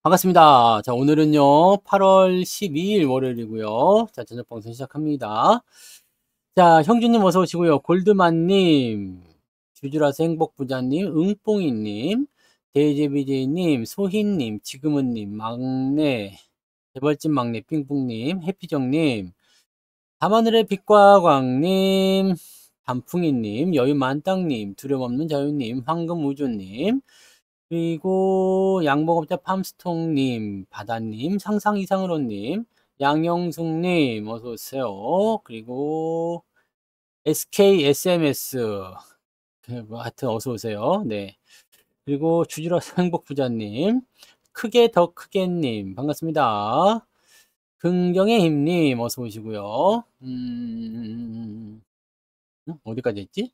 반갑습니다. 자, 오늘은요, 8월 12일 월요일이고요. 자, 저녁 방송 시작합니다. 자, 형주님 어서 오시고요. 골드만님, 주주라서 행복부자님, 응뽕이님, 데이제비제이님, 소희님, 지금은님, 막내, 재벌집 막내 삥뿡님, 해피정님, 밤하늘의 빛과 광님, 단풍이님, 여유만땅님, 두려움없는 자유님, 황금우주님, 그리고 양봉업자 팜스통님, 바다님, 상상이상으로님, 양영숙님, 어서오세요. 그리고 SKSMS, 하여튼 어서오세요. 네. 그리고 주주라서 행복부자님, 크게 더 크게님, 반갑습니다. 긍정의 힘님, 어서오시고요. 어디까지 했지?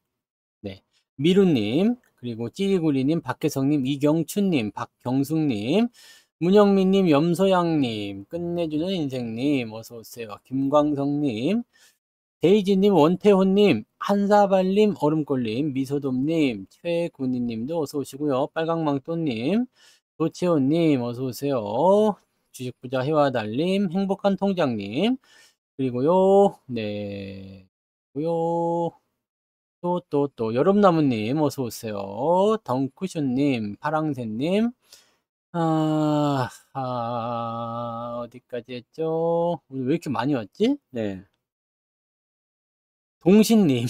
네. 미루님, 그리고 찌리구리님, 박혜성님, 이경춘님, 박경숙님, 문영민님, 염소양님, 끝내주는 인생님, 어서오세요. 김광성님, 데이지님, 원태호님, 한사발님, 얼음골님, 미소돔님, 최군희님도 어서오시고요. 빨강망토님, 도채호님, 어서오세요. 주식부자 해와달님, 행복한 통장님, 그리고요, 네, 고요. 여름나무님, 어서오세요. 덩쿠슈님, 파랑새님, 어디까지 했죠? 오늘 왜 이렇게 많이 왔지? 네. 동신님,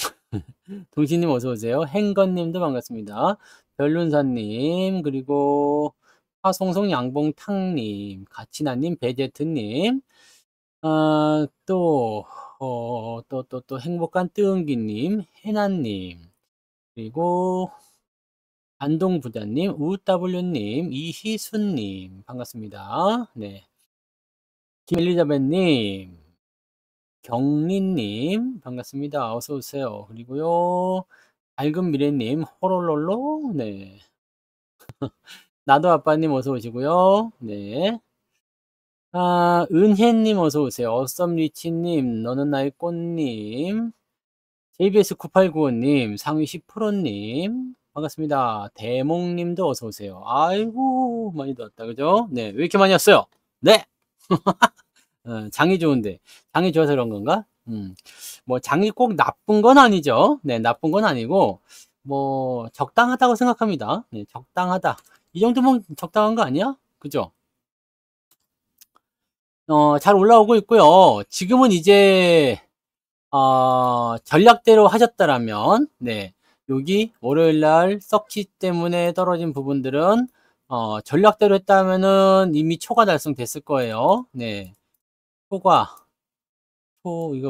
동신님 어서오세요. 행건님도 반갑습니다. 별룬사님, 그리고 화송송 양봉탕님, 가치나님, 배제트님, 또 행복한 뜨은기님, 해나님, 그리고 안동부자님, 우W님, 이희순님, 반갑습니다. 네. 김엘리자벳님, 경리님, 반갑습니다. 어서오세요. 그리고요, 밝은 미래님, 호롤롤로, 네. 나도 아빠님 어서오시고요. 네. 은혜님 어서오세요. 어썸리치님, 너는 나의 꽃님, JBS9895님, 상위 10%님, 반갑습니다. 대몽님도 어서오세요. 아이고, 많이 들었다. 그죠? 네. 왜 이렇게 많이 왔어요? 네! 장이 좋은데. 장이 좋아서 그런 건가? 뭐, 장이 꼭 나쁜 건 아니죠. 네, 나쁜 건 아니고, 뭐, 적당하다고 생각합니다. 네, 적당하다. 이 정도면 적당한 거 아니야? 그죠? 잘 올라오고 있고요. 지금은 이제, 전략대로 하셨다라면, 네, 여기 월요일날 서킷 때문에 떨어진 부분들은, 전략대로 했다면은 이미 초과 달성됐을 거예요. 네, 이거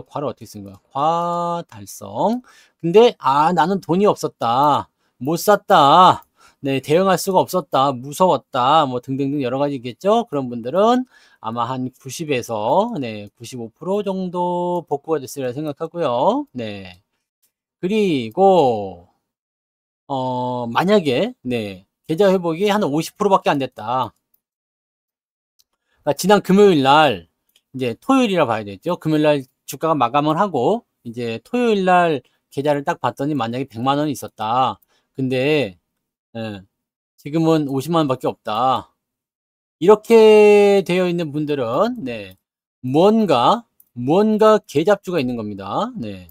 과를 어떻게 쓴 거야? 과 달성. 근데, 나는 돈이 없었다. 못 샀다. 네, 대응할 수가 없었다. 무서웠다. 뭐 등등등 여러 가지 있겠죠? 그런 분들은 아마 한 90에서, 네, 95% 정도 복구가 됐으리라 생각하고요. 네. 그리고, 만약에, 네, 계좌 회복이 한 50%밖에 안 됐다. 그러니까 지난 금요일 날, 이제 토요일이라 봐야 되죠. 금요일 날 주가가 마감을 하고, 이제 토요일 날 계좌를 딱 봤더니 만약에 100만 원이 있었다. 근데, 예, 지금은 50만 원밖에 없다. 이렇게 되어 있는 분들은, 네, 뭔가 계잡주가 있는 겁니다. 네.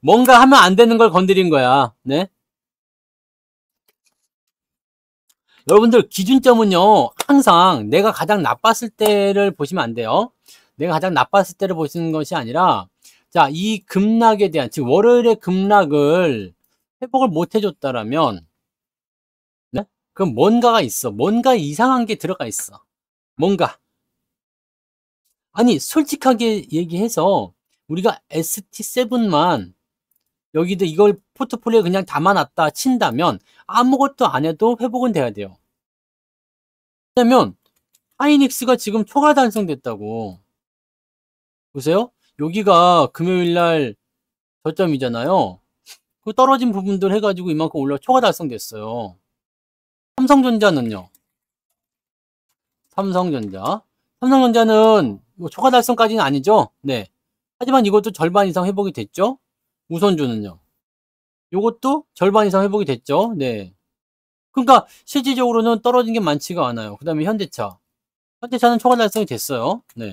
뭔가 하면 안 되는 걸 건드린 거야. 네. 여러분들 기준점은요, 항상 내가 가장 나빴을 때를 보시면 안 돼요. 내가 가장 나빴을 때를 보시는 것이 아니라, 자, 이 급락에 대한, 즉, 월요일의 급락을 회복을 못 해줬다라면, 네? 그럼 뭔가가 있어. 뭔가 이상한 게 들어가 있어. 뭔가. 아니, 솔직하게 얘기해서, 우리가 ST7만, 여기도 이걸 포트폴리오에 그냥 담아놨다 친다면, 아무것도 안 해도 회복은 돼야 돼요. 왜냐면, 하이닉스가 지금 초과 달성됐다고. 보세요. 여기가 금요일 날 저점이잖아요. 그 떨어진 부분들 해가지고 이만큼 올라 초과 달성됐어요. 삼성전자는요. 삼성전자는 뭐 초과 달성까지는 아니죠. 네. 하지만 이것도 절반 이상 회복이 됐죠. 우선주는요. 요것도 절반 이상 회복이 됐죠. 네. 그러니까 실질적으로는 떨어진 게 많지가 않아요. 그 다음에 현대차. 현대차는 초과 달성이 됐어요. 네.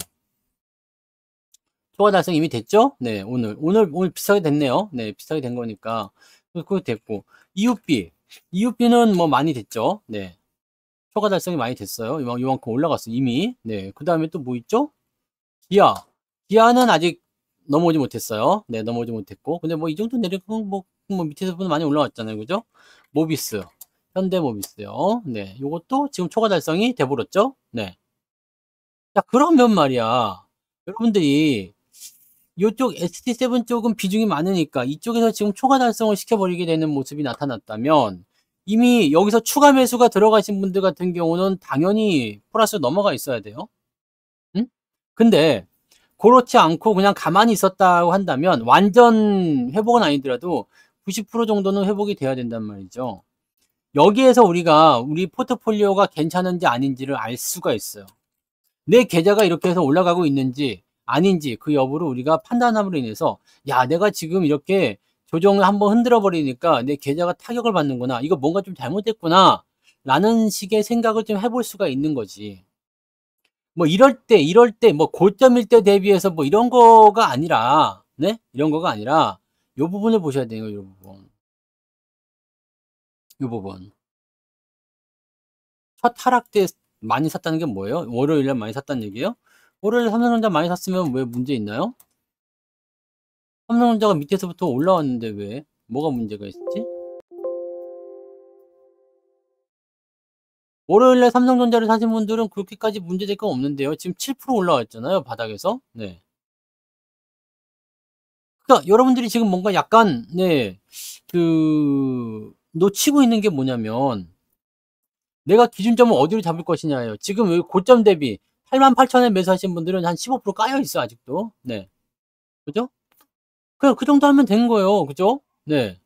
초과 달성 이미 됐죠? 네, 오늘 비슷하게 됐네요. 네, 비슷하게 된 거니까. 그거 됐고. 이웃비는 뭐 많이 됐죠? 네. 초과 달성이 많이 됐어요. 이만큼 올라갔어, 이미. 네. 그 다음에 또 뭐 있죠? 기아. 기아는 아직 넘어오지 못했어요. 네, 넘어오지 못했고. 근데 뭐 이 정도 내리고 뭐 밑에서 보면 많이 올라왔잖아요. 그죠? 모비스. 현대모비스요. 네. 요것도 지금 초과 달성이 돼버렸죠? 네. 자, 그러면 말이야. 여러분들이 요쪽 ST7 쪽은 비중이 많으니까 이쪽에서 지금 초과 달성을 시켜버리게 되는 모습이 나타났다면 이미 여기서 추가 매수가 들어가신 분들 같은 경우는 당연히 플러스 넘어가 있어야 돼요. 응? 근데 그렇지 않고 그냥 가만히 있었다고 한다면 완전 회복은 아니더라도 90% 정도는 회복이 돼야 된단 말이죠. 여기에서 우리 포트폴리오가 괜찮은지 아닌지를 알 수가 있어요. 내 계좌가 이렇게 해서 올라가고 있는지 아닌지 그 여부를 우리가 판단함으로 인해서 야, 내가 지금 이렇게 조정을 한번 흔들어 버리니까 내 계좌가 타격을 받는구나, 이거 뭔가 좀 잘못됐구나 라는 식의 생각을 좀 해볼 수가 있는 거지. 뭐 이럴 때 뭐 고점일 때 대비해서 뭐 이런 거가 아니라, 네, 이런 거가 아니라 요 부분을 보셔야 돼요. 요 부분, 요 부분. 첫 하락 때 많이 샀다는 게 뭐예요? 월요일에 많이 샀다는 얘기예요? 월요일에 삼성전자 많이 샀으면 왜 문제 있나요? 삼성전자가 밑에서부터 올라왔는데 왜? 뭐가 문제가 있었지? 월요일에 삼성전자를 사신 분들은 그렇게까지 문제될 건 없는데요. 지금 7% 올라왔잖아요, 바닥에서. 네. 그러니까 여러분들이 지금 뭔가 약간, 네, 놓치고 있는 게 뭐냐면, 내가 기준점을 어디로 잡을 것이냐예요. 지금 여기 고점 대비 88,000에 매수하신 분들은 한 15% 까여 있어, 아직도. 네. 그죠? 그냥 그 정도 하면 된 거예요. 그죠? 네.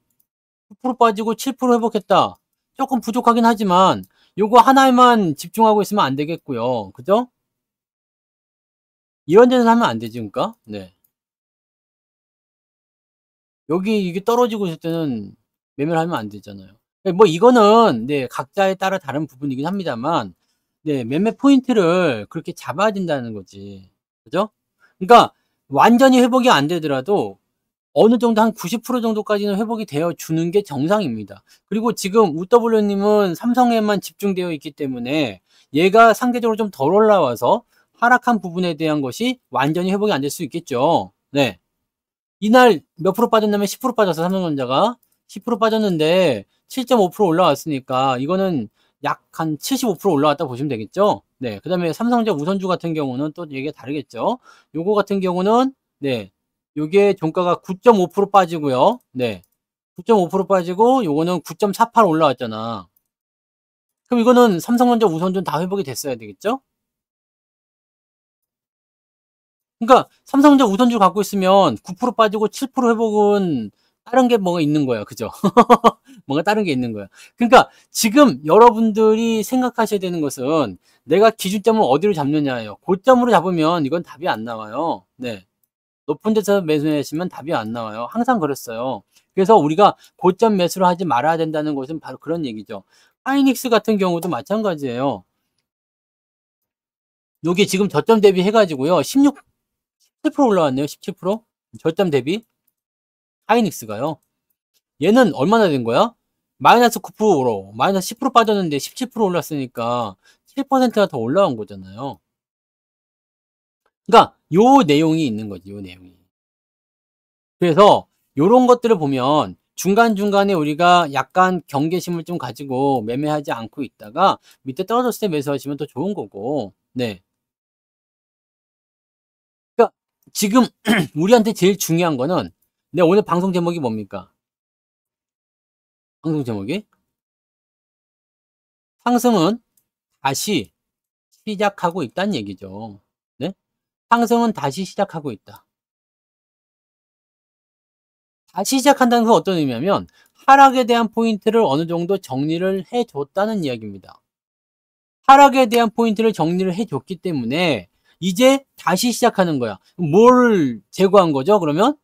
9% 빠지고 7% 회복했다. 조금 부족하긴 하지만 요거 하나에만 집중하고 있으면 안 되겠고요. 그죠? 이런 데는 하면 안 되지, 그러니까. 네. 여기 이게 떨어지고 있을 때는 매매를 하면 안 되잖아요. 뭐 이거는 네, 각자에 따라 다른 부분이긴 합니다만, 네, 매매 포인트를 그렇게 잡아야 된다는 거지. 그죠? 그러니까 완전히 회복이 안 되더라도 어느 정도 한 90% 정도까지는 회복이 되어 주는 게 정상입니다. 그리고 지금 UW님은 삼성에만 집중되어 있기 때문에 얘가 상대적으로 좀 덜 올라와서 하락한 부분에 대한 것이 완전히 회복이 안 될 수 있겠죠. 네. 이날 몇 프로 빠졌냐면 10% 빠졌어, 삼성전자가. 10% 빠졌는데 7.5% 올라왔으니까 이거는 약 한 75% 올라왔다 보시면 되겠죠. 네. 그 다음에 삼성전자 우선주 같은 경우는 또 얘기가 다르겠죠. 요거 같은 경우는, 네, 요게 종가가 9.5% 빠지고요. 네. 9.5% 빠지고 요거는 9.48 올라왔잖아. 그럼 이거는 삼성전자 우선주는 다 회복이 됐어야 되겠죠? 그러니까 삼성전자 우선주 갖고 있으면 9% 빠지고 7% 회복은 다른 게 뭐가 있는 거야. 그죠? 뭔가 다른 게 있는 거야. 그러니까 지금 여러분들이 생각하셔야 되는 것은 내가 기준점을 어디로 잡느냐예요. 고점으로 잡으면 이건 답이 안 나와요. 네. 높은 데서 매수하시면 답이 안 나와요. 항상 그랬어요. 그래서 우리가 고점 매수를 하지 말아야 된다는 것은 바로 그런 얘기죠. 하이닉스 같은 경우도 마찬가지예요. 요게 지금 저점 대비 해가지고요. 17% 올라왔네요. 17%. 저점 대비. 하이닉스가요. 얘는 얼마나 된 거야? 마이너스 9%로, 마이너스 10% 빠졌는데 17% 올랐으니까 7%가 더 올라온 거잖아요. 그러니까 요 내용이 있는 거지, 요 내용이. 그래서 요런 것들을 보면 중간중간에 우리가 약간 경계심을 좀 가지고 매매하지 않고 있다가 밑에 떨어졌을 때 매수하시면 더 좋은 거고. 네. 그러니까 지금 우리한테 제일 중요한 거는, 내 오늘 방송 제목이 뭡니까? 방송 제목이 상승은 다시 시작하고 있다는 얘기죠. 네? 상승은 다시 시작하고 있다. 다시 시작한다는 건 어떤 의미냐면 하락에 대한 포인트를 어느 정도 정리를 해줬다는 이야기입니다. 하락에 대한 포인트를 정리를 해줬기 때문에 이제 다시 시작하는 거야. 뭘 제거한 거죠? 그러면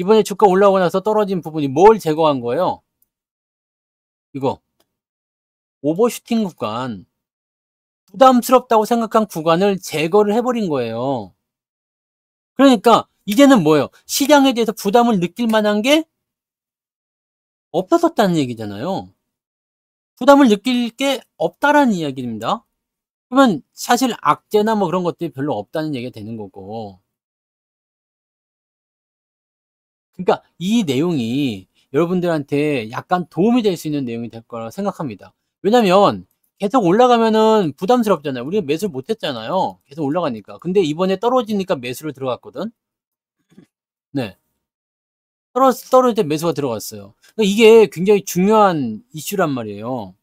이번에 주가 올라오고 나서 떨어진 부분이 뭘 제거한 거예요? 이거 오버슈팅 구간, 부담스럽다고 생각한 구간을 제거를 해버린 거예요. 그러니까 이제는 뭐예요? 시장에 대해서 부담을 느낄 만한 게 없어졌다는 얘기잖아요. 부담을 느낄 게 없다라는 이야기입니다. 그러면 사실 악재나 뭐 그런 것들이 별로 없다는 얘기가 되는 거고. 그러니까 이 내용이 여러분들한테 약간 도움이 될 수 있는 내용이 될 거라 생각합니다. 왜냐면 계속 올라가면은 부담스럽잖아요. 우리가 매수를 못 했잖아요. 계속 올라가니까. 근데 이번에 떨어지니까 매수를 들어갔거든. 네. 떨어질 때 매수가 들어갔어요. 그러니까 이게 굉장히 중요한 이슈란 말이에요.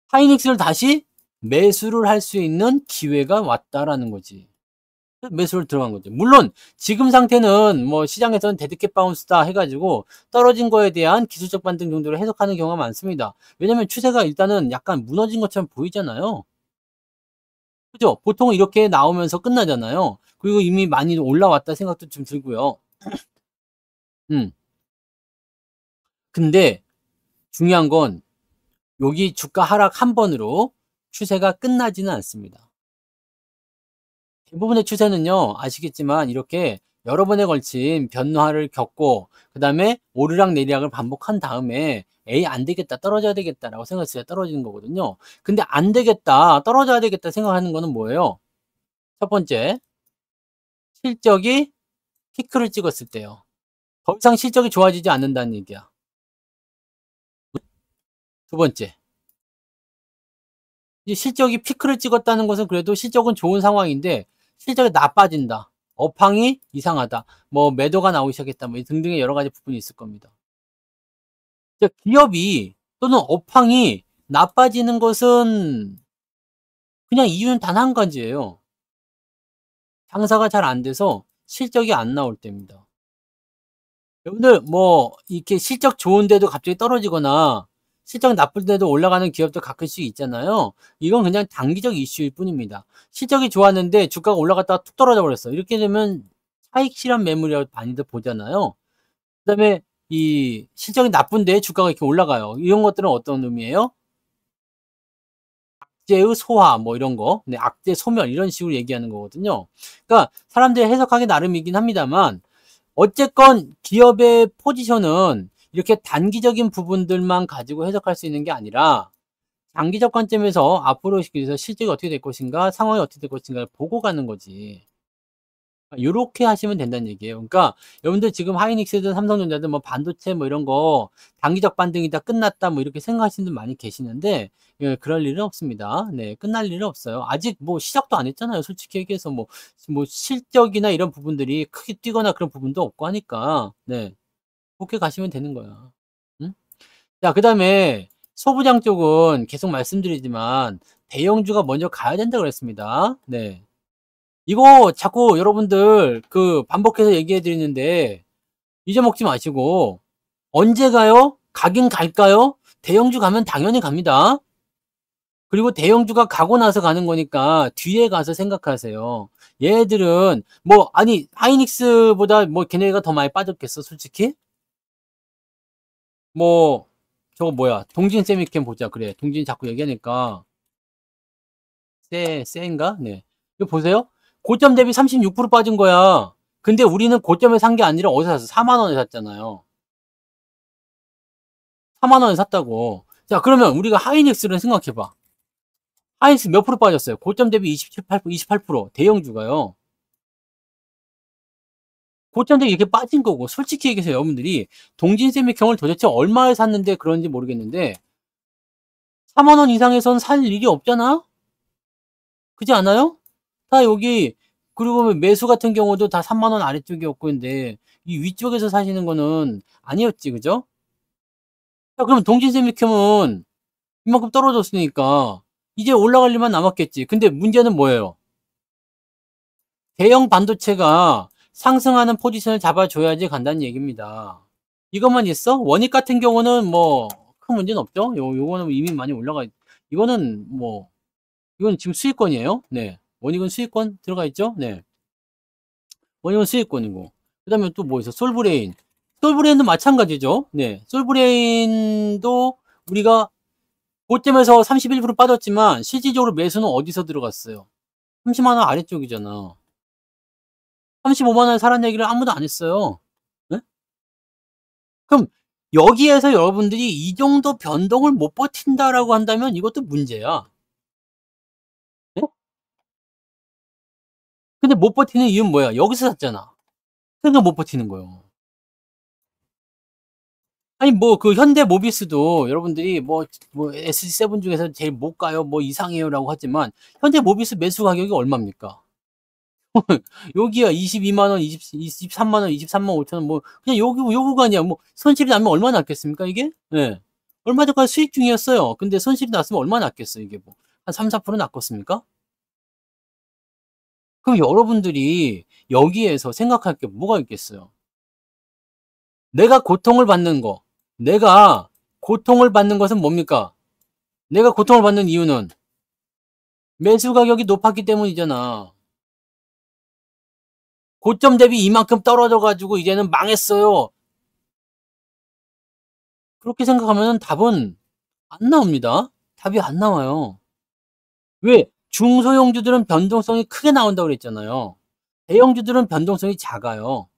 하이닉스를 다시 매수를 할 수 있는 기회가 왔다라는 거지. 매수를 들어간 거죠. 물론 지금 상태는 뭐 시장에서는 데드캣 바운스다 해가지고 떨어진 거에 대한 기술적 반등 정도로 해석하는 경우가 많습니다. 왜냐면 추세가 일단은 약간 무너진 것처럼 보이잖아요. 그죠? 보통 이렇게 나오면서 끝나잖아요. 그리고 이미 많이 올라왔다 생각도 좀 들고요. 음. 근데 중요한 건 여기 주가 하락 한 번으로 추세가 끝나지는 않습니다. 대부분의 추세는요, 아시겠지만 이렇게 여러 번에 걸친 변화를 겪고 그 다음에 오르락 내리락을 반복한 다음에 에이 안 되겠다, 떨어져야 되겠다라고 생각했을 때 떨어지는 거거든요. 근데 안 되겠다, 떨어져야 되겠다 생각하는 거는 뭐예요? 첫 번째, 실적이 피크를 찍었을 때요. 더 이상 실적이 좋아지지 않는다는 얘기야. 두 번째, 이 실적이 피크를 찍었다는 것은 그래도 실적은 좋은 상황인데 실적이 나빠진다. 업황이 이상하다. 뭐 매도가 나오기 시작했다. 뭐 등등의 여러 가지 부분이 있을 겁니다. 기업이 또는 업황이 나빠지는 것은 그냥 이유는 단 한 가지예요. 장사가 잘 안 돼서 실적이 안 나올 때입니다. 여러분들 뭐 이렇게 실적 좋은데도 갑자기 떨어지거나 실적 나쁠 때도 올라가는 기업도 가끔씩 있잖아요. 이건 그냥 단기적 이슈일 뿐입니다. 실적이 좋았는데 주가가 올라갔다가 툭 떨어져 버렸어. 이렇게 되면 차익 실현 매물이라고 많이들 보잖아요. 그다음에 이 실적이 나쁜데 주가가 이렇게 올라가요. 이런 것들은 어떤 의미예요? 악재의 소화 뭐 이런 거, 네, 악재 소멸 이런 식으로 얘기하는 거거든요. 그러니까 사람들이 해석하기 나름이긴 합니다만 어쨌건 기업의 포지션은 이렇게 단기적인 부분들만 가지고 해석할 수 있는 게 아니라 장기적 관점에서 앞으로 실적이 어떻게 될 것인가, 상황이 어떻게 될 것인가를 보고 가는 거지. 요렇게 하시면 된다는 얘기예요. 그러니까 여러분들 지금 하이닉스든 삼성전자든 뭐 반도체 뭐 이런 거 단기적 반등이다 끝났다 뭐 이렇게 생각하시는 분 많이 계시는데 예, 그럴 일은 없습니다. 네, 끝날 일은 없어요. 아직 뭐 시작도 안 했잖아요. 솔직히 얘기해서 뭐 실적이나 이런 부분들이 크게 뛰거나 그런 부분도 없고 하니까 네, 그렇게 가시면 되는 거야. 응? 자, 그다음에 소부장 쪽은 계속 말씀드리지만 대형주가 먼저 가야 된다 그랬습니다. 네. 이거 자꾸 여러분들 그 반복해서 얘기해 드리는데 잊어먹지 마시고 언제 가요? 가긴 갈까요? 대형주 가면 당연히 갑니다. 그리고 대형주가 가고 나서 가는 거니까 뒤에 가서 생각하세요. 얘들은 뭐 아니 하이닉스보다 뭐 걔네가 더 많이 빠졌겠어 솔직히? 뭐 저거 뭐야 동진 세미캠 보자. 그래 동진이 자꾸 얘기하니까 쎄인가? 네. 이거 보세요. 고점 대비 36% 빠진 거야. 근데 우리는 고점에 산 게 아니라 어디서 샀어? 4만 원에 샀잖아요. 4만 원에 샀다고. 자, 그러면 우리가 하이닉스를 생각해 봐. 하이닉스 몇 프로 빠졌어요? 고점 대비 28%. 대형주가요. 고점 대비 이렇게 빠진 거고. 솔직히 얘기해서 여러분들이 동진세미경을 도대체 얼마에 샀는데 그런지 모르겠는데 4만 원 이상에선 살 일이 없잖아? 그지 않아요? 다 여기 그리고 매수 같은 경우도 다 3만 원 아래쪽이었고 근데 이 위쪽에서 사시는 거는 아니었지 그죠? 자 그럼 동진세미캠은 이만큼 떨어졌으니까 이제 올라갈 일만 남았겠지. 근데 문제는 뭐예요? 대형 반도체가 상승하는 포지션을 잡아줘야지 간다는 얘기입니다. 이것만 있어? 원익 같은 경우는 뭐 큰 문제는 없죠. 요거는 이미 많이 올라가 이거는 뭐 이건 지금 수익권이에요. 네. 원익은 수익권 들어가 있죠. 네. 원익은 수익권이고 그 다음에 또 뭐 있어? 솔브레인. 솔브레인도 마찬가지죠. 네. 솔브레인도 우리가 고점에서 31% 빠졌지만 실질적으로 매수는 어디서 들어갔어요? 30만 원 아래쪽이잖아. 35만 원에 사란 얘기를 아무도 안 했어요. 네? 그럼 여기에서 여러분들이 이 정도 변동을 못 버틴다라고 한다면 이것도 문제야. 네? 근데 못 버티는 이유는 뭐야? 여기서 샀잖아. 그러니까 못 버티는 거예요. 아니 뭐 그 현대모비스도 여러분들이 뭐 SG7 중에서 제일 못 가요, 뭐 이상해요라고 하지만 현대모비스 매수 가격이 얼마입니까? 여기야 22만 원, 23만 원, 23만 5천 원, 뭐 그냥 요 구간이야. 뭐 손실이 나면 얼마나 났겠습니까 이게? 예. 얼마 전까지 수익 중이었어요. 근데 손실이 났으면 얼마나 났겠어요 이게 뭐. 한 3~4% 났겠습니까? 그럼 여러분들이 여기에서 생각할 게 뭐가 있겠어요? 내가 고통을 받는 거. 내가 고통을 받는 것은 뭡니까? 내가 고통을 받는 이유는 매수 가격이 높았기 때문이잖아. 고점 대비 이만큼 떨어져 가지고 이제는 망했어요. 그렇게 생각하면 답은 안 나옵니다. 답이 안 나와요. 왜? 중소형주들은 변동성이 크게 나온다고 그랬잖아요. 대형주들은 변동성이 작아요.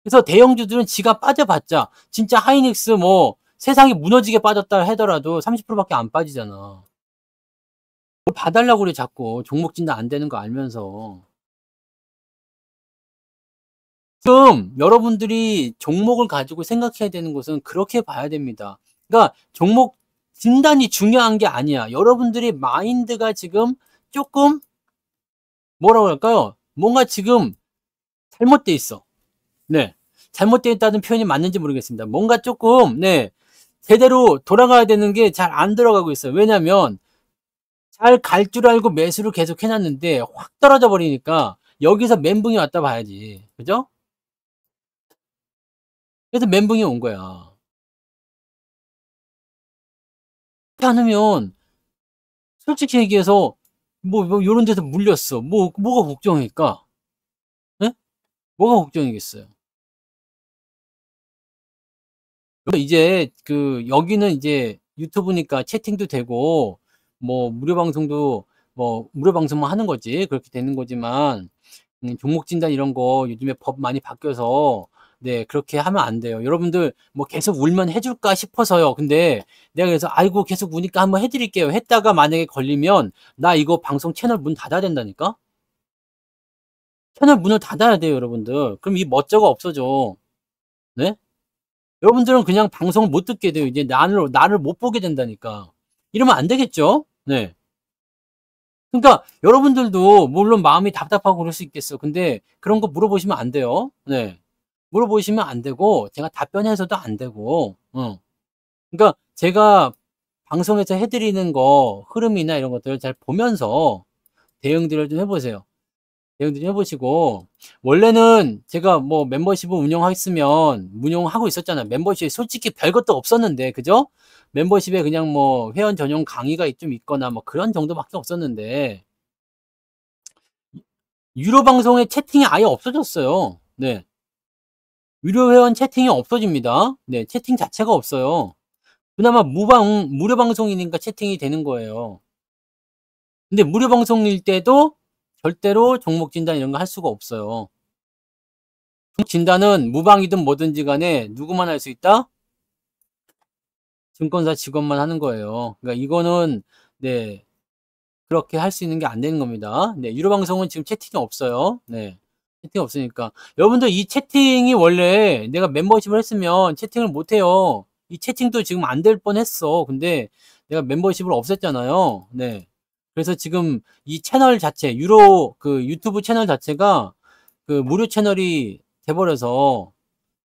그래서 대형주들은 지가 빠져봤자 진짜 하이닉스 뭐 세상이 무너지게 빠졌다 하더라도 30%밖에 안 빠지잖아. 뭘 봐달라고 그래 자꾸. 종목 진단 안 되는 거 알면서. 지금 여러분들이 종목을 가지고 생각해야 되는 것은 그렇게 봐야 됩니다. 그러니까 종목 진단이 중요한 게 아니야. 여러분들의 마인드가 지금 조금 뭐라고 할까요? 뭔가 지금 잘못돼 있어. 네. 잘못되어 있다는 표현이 맞는지 모르겠습니다. 뭔가 조금 네. 제대로 돌아가야 되는 게 잘 안 들어가고 있어요. 왜냐면 잘 갈 줄 알고 매수를 계속 해놨는데 확 떨어져 버리니까 여기서 멘붕이 왔다 봐야지. 그죠? 그래서 멘붕이 온 거야. 그렇지 않으면 솔직히 얘기해서 뭐 요런 데서 물렸어. 뭐가 걱정일까? 예? 뭐가 걱정이겠어요? 이제 그 여기는 이제 유튜브니까 채팅도 되고 뭐 무료 방송도 뭐 무료 방송만 하는 거지. 그렇게 되는 거지만 종목 진단 이런 거 요즘에 법 많이 바뀌어서 네 그렇게 하면 안 돼요. 여러분들 뭐 계속 울면 해 줄까 싶어서요. 근데 내가 그래서 "아이고 계속 우니까 한번 해 드릴게요." 했다가 만약에 걸리면 나 이거 방송 채널 문 닫아야 된다니까? 채널 문을 닫아야 돼요, 여러분들. 그럼 이 멋져가 없어져. 네? 여러분들은 그냥 방송을 못 듣게 돼요. 이제 나를 못 보게 된다니까. 이러면 안 되겠죠? 네. 그러니까 여러분들도 물론 마음이 답답하고 그럴 수 있겠어. 근데 그런 거 물어보시면 안 돼요. 네. 물어보시면 안 되고 제가 답변해서도 안 되고. 그러니까 제가 방송에서 해 드리는 거 흐름이나 이런 것들을 잘 보면서 대응들을 좀 해 보세요. 대응들 좀 해 보시고 원래는 제가 뭐 멤버십을 운영하고 있었잖아요. 멤버십에 솔직히 별것도 없었는데 그죠? 멤버십에 그냥 뭐 회원 전용 강의가 좀 있거나 뭐 그런 정도밖에 없었는데 유료 방송에 채팅이 아예 없어졌어요. 네. 유료 회원 채팅이 없어집니다. 네. 채팅 자체가 없어요. 그나마 무료 방송이니까 채팅이 되는 거예요. 근데 무료 방송일 때도 절대로 종목 진단 이런 거 할 수가 없어요. 종목 진단은 무방이든 뭐든지 간에 누구만 할 수 있다? 증권사 직원만 하는 거예요. 그러니까 이거는 네. 그렇게 할 수 있는 게 안 되는 겁니다. 네. 유료 방송은 지금 채팅이 없어요. 네. 채팅이 없으니까. 여러분들 이 채팅이 원래 내가 멤버십을 했으면 채팅을 못 해요. 이 채팅도 지금 안 될 뻔했어. 근데 내가 멤버십을 없앴잖아요. 네. 그래서 지금 이 채널 자체 그 유튜브 채널 자체가 그 무료 채널이 돼 버려서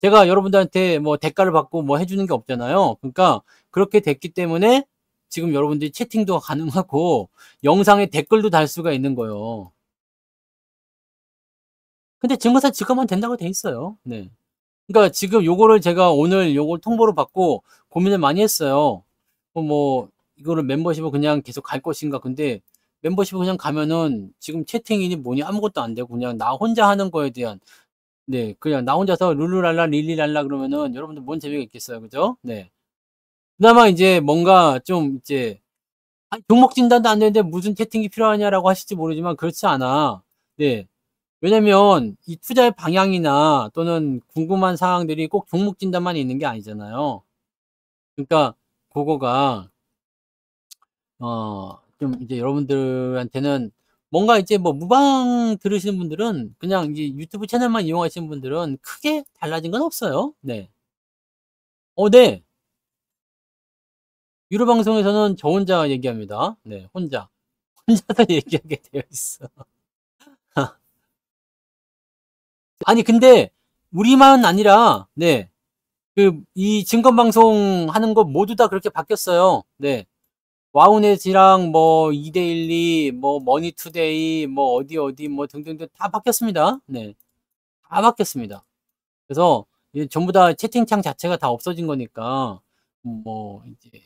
제가 여러분들한테 뭐 대가를 받고 뭐 해 주는 게 없잖아요. 그러니까 그렇게 됐기 때문에 지금 여러분들이 채팅도 가능하고 영상에 댓글도 달 수가 있는 거예요. 근데 증거사 지급하면 된다고 돼 있어요. 네. 그러니까 지금 요거를 제가 오늘 요걸 통보를 받고 고민을 많이 했어요. 뭐 이거를 멤버십을 그냥 계속 갈 것인가. 근데 멤버십을 그냥 가면은 지금 채팅이니 뭐니 아무것도 안 되고 그냥 나 혼자 하는 거에 대한 네 그냥 나 혼자서 룰루랄라 릴리랄라 그러면은 여러분들 뭔 재미가 있겠어요. 그죠? 네. 그나마 이제 뭔가 좀 이제 아니 종목 진단도 안 되는데 무슨 채팅이 필요하냐라고 하실지 모르지만 그렇지 않아. 네. 왜냐면 이 투자의 방향이나 또는 궁금한 사항들이 꼭 종목 진단만 있는 게 아니잖아요. 그러니까 고거가 좀 이제 여러분들한테는 뭔가 이제 뭐 무방 들으시는 분들은 그냥 이제 유튜브 채널만 이용하시는 분들은 크게 달라진 건 없어요. 네. 네. 유료 방송에서는 저 혼자 얘기합니다. 네. 혼자. 혼자서 얘기하게 되어 있어. 아니 근데 우리만 아니라 네. 이 증권 방송하는 거 모두 다 그렇게 바뀌었어요. 네. 와우넷이랑 뭐 이데일리 뭐 머니투데이 뭐 어디 뭐 등등등 다 바뀌었습니다. 네. 다 바뀌었습니다. 그래서 이제 전부 다 채팅창 자체가 다 없어진 거니까 뭐 이제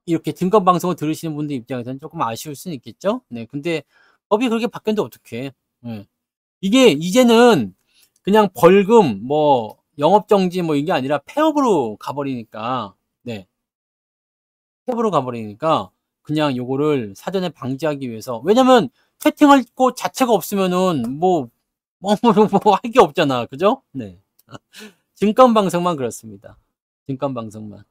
이렇게 증권 방송을 들으시는 분들 입장에서는 조금 아쉬울 수는 있겠죠. 네. 근데 법이 그렇게 바뀌었는데 어떡해. 예. 이게 이제는 그냥 벌금 뭐 영업정지 뭐 이게 아니라 폐업으로 가버리니까 네. 폐업으로 가버리니까 그냥 요거를 사전에 방지하기 위해서 왜냐면 채팅할 곳 자체가 없으면은 뭐 할 게 없잖아. 그죠? 네. 증권 방송만 그렇습니다. 증권 방송만.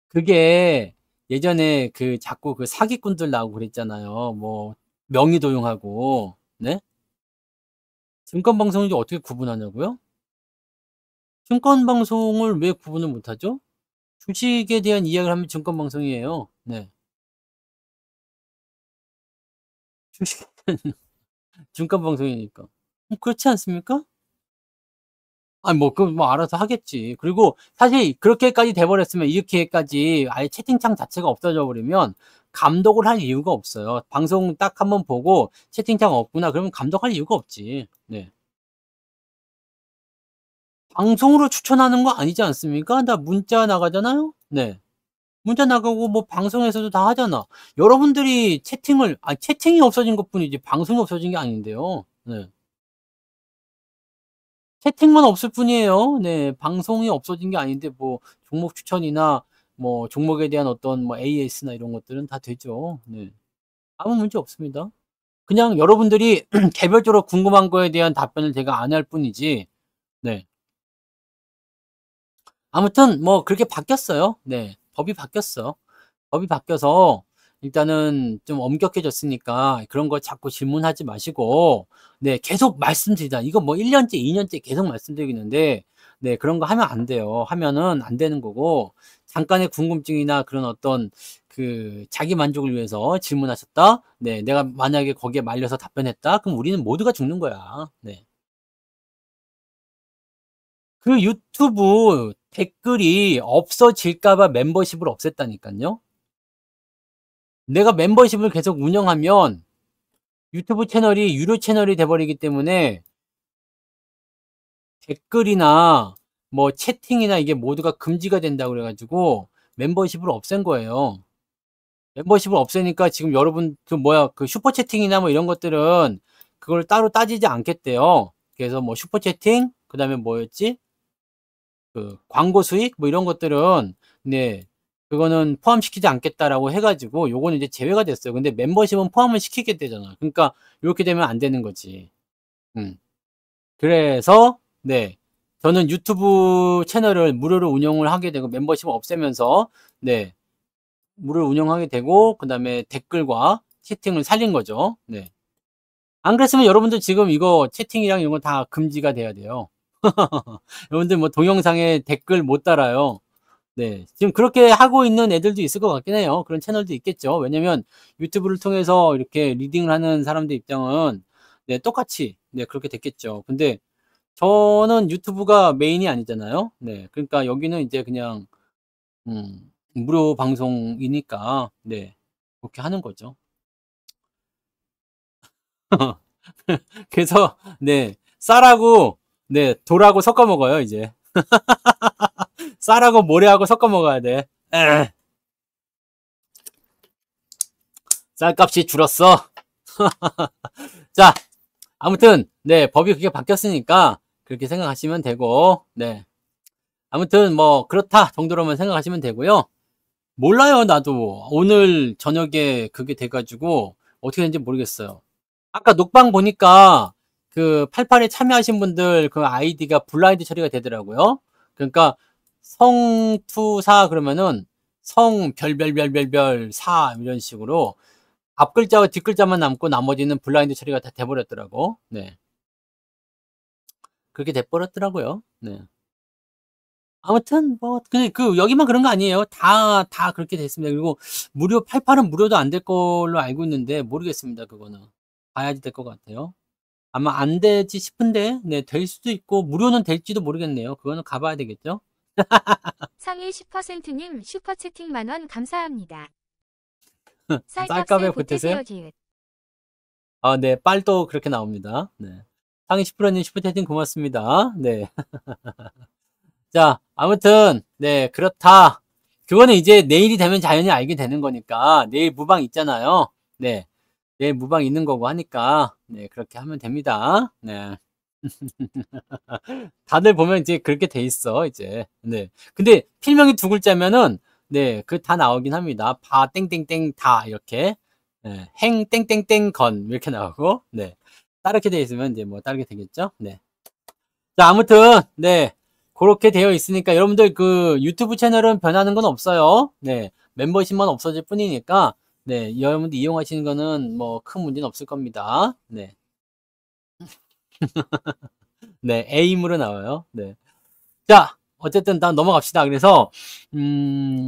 그게 예전에 자꾸 사기꾼들 나오고 그랬잖아요. 뭐 명의 도용하고. 네? 증권 방송인지 어떻게 구분하냐고요? 증권 방송을 왜 구분을 못하죠? 주식에 대한 이야기를 하면 증권 방송이에요. 네. 주식 증권 방송이니까. 그렇지 않습니까? 아니 뭐 알아서 하겠지. 그리고 사실 그렇게까지 돼 버렸으면 이렇게까지 아예 채팅창 자체가 없어져 버리면 감독을 할 이유가 없어요. 방송 딱 한번 보고 '채팅창 없구나.' 그러면 감독할 이유가 없지. 네. 방송으로 추천하는 거 아니지 않습니까? 나 문자 나가잖아요. 네. 문자 나가고 뭐 방송에서도 다 하잖아. 여러분들이 채팅이 없어진 것뿐이지 방송이 없어진 게 아닌데요. 네. 채팅만 없을 뿐이에요. 네. 방송이 없어진 게 아닌데 뭐 종목 추천이나 뭐 종목에 대한 어떤 뭐 AS나 이런 것들은 다 되죠. 네. 아무 문제 없습니다. 그냥 여러분들이 개별적으로 궁금한 거에 대한 답변을 제가 안 할 뿐이지. 네. 아무튼 뭐 그렇게 바뀌었어요. 네. 법이 바뀌었어. 법이 바뀌어서 일단은 좀 엄격해졌으니까 그런 거 자꾸 질문하지 마시고 네 계속 말씀드리자. 이거 뭐 1 년째 2 년째 계속 말씀드리고 있는데 네 그런 거 하면 안 돼요. 하면은 안 되는 거고 잠깐의 궁금증이나 그런 어떤 자기 만족을 위해서 질문하셨다. 네 내가 만약에 거기에 말려서 답변했다. 그럼 우리는 모두가 죽는 거야. 네. 유튜브 댓글이 없어질까 봐 멤버십을 없앴다니깐요. 내가 멤버십을 계속 운영하면 유튜브 채널이 유료 채널이 돼 버리기 때문에 댓글이나 뭐 채팅이나 이게 모두가 금지가 된다고 그래 가지고 멤버십을 없앤 거예요. 멤버십을 없애니까 지금 여러분 슈퍼 채팅이나 뭐 이런 것들은 그걸 따로 따지지 않겠대요. 그래서 뭐 슈퍼 채팅 그다음에 뭐였지? 광고 수익 뭐 이런 것들은 네 그거는 포함시키지 않겠다라고 해 가지고 요거는 이제 제외가 됐어요. 근데 멤버십은 포함을 시키게 되잖아. 그러니까 요렇게 되면 안 되는 거지. 음. 그래서 네. 저는 유튜브 채널을 무료로 운영을 하게 되고 멤버십을 없애면서 네. 무료로 운영하게 되고 그다음에 댓글과 채팅을 살린 거죠. 네. 안 그랬으면 여러분들 지금 이거 채팅이랑 이런 거 다 금지가 돼야 돼요. 여러분들 뭐 동영상에 댓글 못 달아요. 네. 지금 그렇게 하고 있는 애들도 있을 것 같긴 해요. 그런 채널도 있겠죠. 왜냐면 유튜브를 통해서 이렇게 리딩을 하는 사람들 입장은 네 똑같이 네 그렇게 됐겠죠. 근데 저는 유튜브가 메인이 아니잖아요. 네. 그러니까 여기는 이제 그냥 무료 방송이니까 네. 그렇게 하는 거죠. 그래서 네. 쌀하고 네 돌하고 섞어 먹어요, 이제. 쌀하고 모래하고 섞어 먹어야 돼. 에. 쌀값이 줄었어. 자, 아무튼 네 법이 그렇게 바뀌었으니까 그렇게 생각하시면 되고 네. 아무튼 뭐 그렇다 정도로만 생각하시면 되고요. 몰라요, 나도. 오늘 저녁에 그게 돼가지고 어떻게 되는지 모르겠어요. 아까 녹방 보니까 그 88에 참여하신 분들 그 아이디가 블라인드 처리가 되더라고요. 그러니까 성투사 그러면은 성 별별별별별 사 이런 식으로 앞 글자와 뒷 글자만 남고 나머지는 블라인드 처리가 다 돼버렸더라고. 네. 그렇게 돼버렸더라고요. 네. 아무튼 뭐 근데 그 여기만 그런 거 아니에요. 다 그렇게 됐습니다. 그리고 무료 88은 무료도 안 될 걸로 알고 있는데 모르겠습니다. 그거는 봐야지 될 것 같아요. 아마 안 되지 싶은데 네, 될 수도 있고 무료는 될지도 모르겠네요. 그거는 가봐야 되겠죠. 상위 10%님 슈퍼채팅 만원 감사합니다. 쌀값에 쌀값에 보태세요? 보태세요 지읒. 아, 네, 빨도 그렇게 나옵니다. 네. 상위 10%님 슈퍼채팅 고맙습니다. 네. 자, 아무튼 네, 그렇다. 그거는 이제 내일이 되면 자연히 알게 되는 거니까 내일 무방 있잖아요. 네. 내일 무방 있는 거고 하니까 네, 그렇게 하면 됩니다. 네. 다들 보면 이제 그렇게 돼 있어, 이제. 네. 근데 필명이 두 글자면은 네, 그 다 나오긴 합니다. 바 땡땡땡 다 이렇게. 네. 행 땡땡땡 건 이렇게 나오고. 네. 다르게 돼 있으면 이제 뭐 다르게 되겠죠? 네. 자, 아무튼 네. 그렇게 되어 있으니까 여러분들 그 유튜브 채널은 변하는 건 없어요. 네. 멤버십만 없어질 뿐이니까 네, 여러분들 이용하시는 거는 뭐 큰 문제는 없을 겁니다. 네. 네, 에임으로 나와요. 네. 자, 어쨌든 다 넘어갑시다. 그래서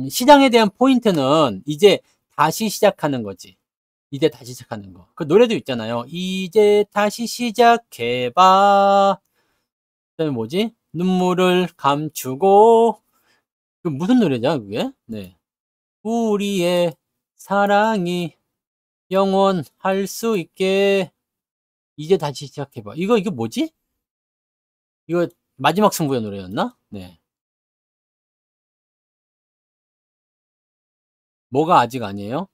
시장에 대한 포인트는 이제 다시 시작하는 거지. 이제 다시 시작하는 거. 그 노래도 있잖아요. 이제 다시 시작해봐. 그다음에 뭐지? 눈물을 감추고. 그 무슨 노래냐, 그게? 네. 우리의 사랑이 영원할 수 있게 이제 다시 시작해봐. 이게 뭐지? 이거 마지막 승부의 노래였나? 네. 뭐가 아직 아니에요?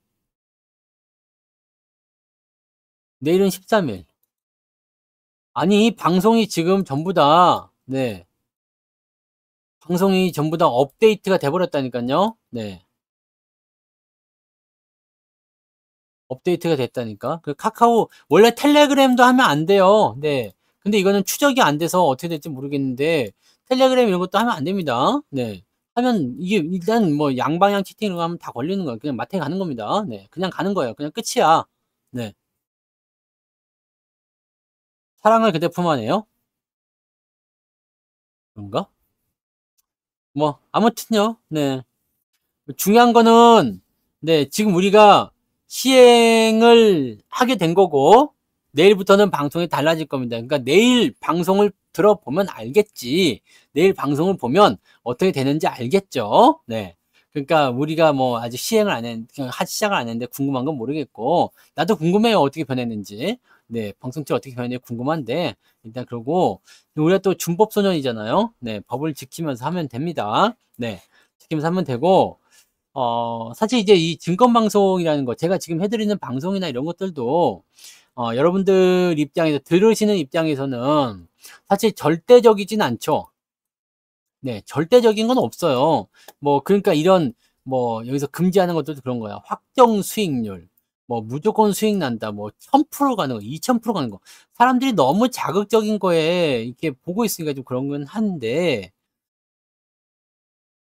내일은 13일. 아니, 방송이 지금 전부 다, 네. 방송이 전부 다 업데이트가 돼버렸다니까요. 네. 업데이트가 됐다니까. 그 카카오, 원래 텔레그램도 하면 안 돼요. 네. 근데 이거는 추적이 안 돼서 어떻게 될지 모르겠는데, 텔레그램 이런 것도 하면 안 됩니다. 네. 하면 이게 일단 뭐 양방향 채팅 이런 거 하면 다 걸리는 거예요. 그냥 마탱 가는 겁니다. 네. 그냥 가는 거예요. 그냥 끝이야. 네. 사랑을 그대 품 안에요? 그런가? 뭐, 아무튼요. 네. 중요한 거는 네, 지금 우리가 시행을 하게 된 거고 내일부터는 방송이 달라질 겁니다. 그러니까 내일 방송을 들어보면 알겠지. 내일 방송을 보면 어떻게 되는지 알겠죠. 네. 그러니까 우리가 뭐 아직 시행을 안 했, 시작을 안 했는데 궁금한 건 모르겠고 나도 궁금해요. 어떻게 변했는지. 네, 방송체 어떻게 변했는지 궁금한데 일단 그러고 우리가 또 준법소년이잖아요. 네, 법을 지키면서 하면 됩니다. 네, 지키면서 하면 되고 사실 이제 이 증권방송이라는 거, 제가 지금 해드리는 방송이나 이런 것들도, 여러분들 입장에서, 들으시는 입장에서는 사실 절대적이진 않죠. 네, 절대적인 건 없어요. 뭐, 그러니까 이런, 뭐, 여기서 금지하는 것들도 그런 거야. 확정 수익률, 뭐, 무조건 수익 난다, 뭐, 1000% 가는 거, 2000% 가는 거. 사람들이 너무 자극적인 거에 이렇게 보고 있으니까 좀 그런 건 한데,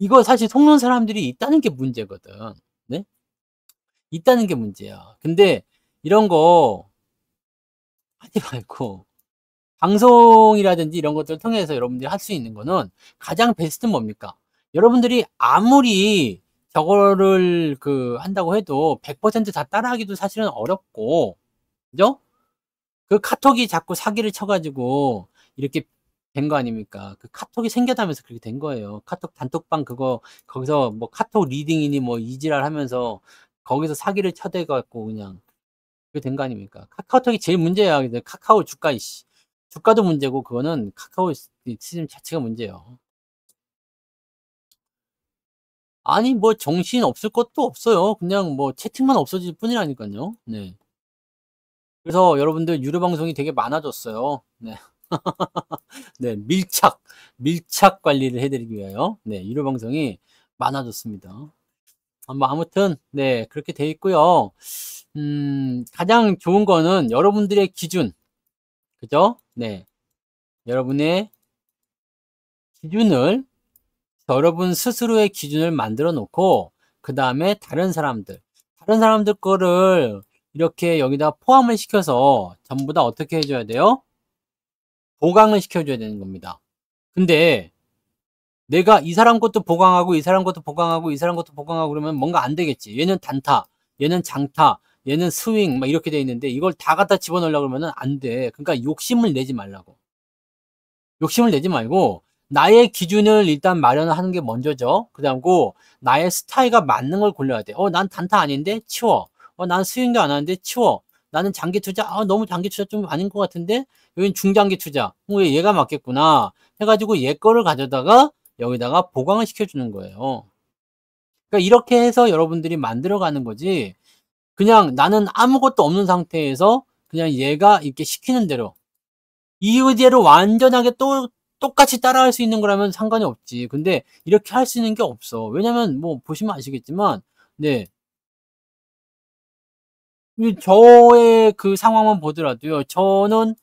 이거 사실 속는 사람들이 있다는 게 문제거든. 네? 있다는 게 문제야. 근데 이런 거 하지 말고 방송이라든지 이런 것들을 통해서 여러분들이 할 수 있는 거는 가장 베스트는 뭡니까? 여러분들이 아무리 저거를 그 한다고 해도 100%다 따라하기도 사실은 어렵고, 그죠? 그 카톡이 자꾸 사기를 쳐가지고 이렇게 된 거 아닙니까? 그 카톡이 생겨나면서 그렇게 된 거예요. 카톡 단톡방 그거 거기서 뭐 카톡 리딩이니 뭐 이지랄 하면서 거기서 사기를 쳐대갖고 그냥 그게 된 거 아닙니까? 카카오톡이 제일 문제야. 근데 카카오 주가, 이씨. 주가도 문제고, 그거는 카카오 시스템 자체가 문제예요. 아니, 뭐, 정신 없을 것도 없어요. 그냥 뭐, 채팅만 없어질 뿐이라니까요. 네. 그래서 여러분들 유료 방송이 되게 많아졌어요. 네. 네, 밀착 관리를 해드리기 위하여, 네, 유료 방송이 많아졌습니다. 아무튼, 네, 그렇게 돼 있고요. 가장 좋은 거는 여러분들의 기준, 그죠? 네, 여러분의 기준을, 여러분 스스로의 기준을 만들어 놓고, 그 다음에 다른 사람들 거를 이렇게 여기다 포함을 시켜서 전부 다 어떻게 해줘야 돼요? 보강을 시켜줘야 되는 겁니다. 근데 내가 이 사람 것도 보강하고 이 사람 것도 보강하고 이 사람 것도 보강하고 그러면 뭔가 안 되겠지. 얘는 단타, 얘는 장타, 얘는 스윙 막 이렇게 돼 있는데 이걸 다 갖다 집어넣으려고 그러면 안 돼. 그러니까 욕심을 내지 말라고. 욕심을 내지 말고 나의 기준을 일단 마련하는 게 먼저죠. 그다음고 나의 스타일과 맞는 걸 골라야 돼. 난 단타 아닌데 치워. 난 스윙도 안 하는데 치워. 나는 장기 투자, 너무 장기 투자 좀 아닌 것 같은데 여긴 중장기 투자. 왜 얘가 맞겠구나 해가지고 얘 거를 가져다가 여기다가 보강을 시켜주는 거예요. 그러니까 이렇게 해서 여러분들이 만들어가는 거지. 그냥 나는 아무것도 없는 상태에서 그냥 얘가 이렇게 시키는 대로 이대로 완전하게 똑같이 따라할 수 있는 거라면 상관이 없지. 근데 이렇게 할 수 있는 게 없어. 왜냐면 뭐 보시면 아시겠지만, 네. 저의 그 상황만 보더라도요. 저는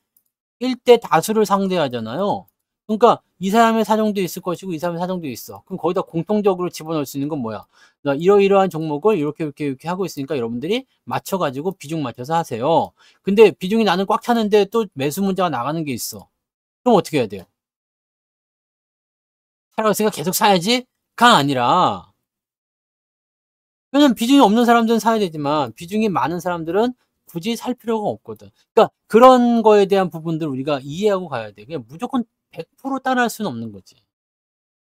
1대 다수를 상대하잖아요. 그러니까 이 사람의 사정도 있을 것이고 이 사람의 사정도 있어. 그럼 거기다 공통적으로 집어넣을 수 있는 건 뭐야? 이러이러한 종목을 이렇게 하고 있으니까 여러분들이 맞춰가지고 비중 맞춰서 하세요. 근데 비중이 나는 꽉 차는데 또 매수 문자가 나가는 게 있어. 그럼 어떻게 해야 돼요? 사라고 생각 계속 사야지? 가 아니라, 왜냐면 비중이 없는 사람들은 사야 되지만 비중이 많은 사람들은 굳이 살 필요가 없거든. 그러니까 그런 거에 대한 부분들 우리가 이해하고 가야 돼. 그냥 무조건 100% 따라할 수는 없는 거지.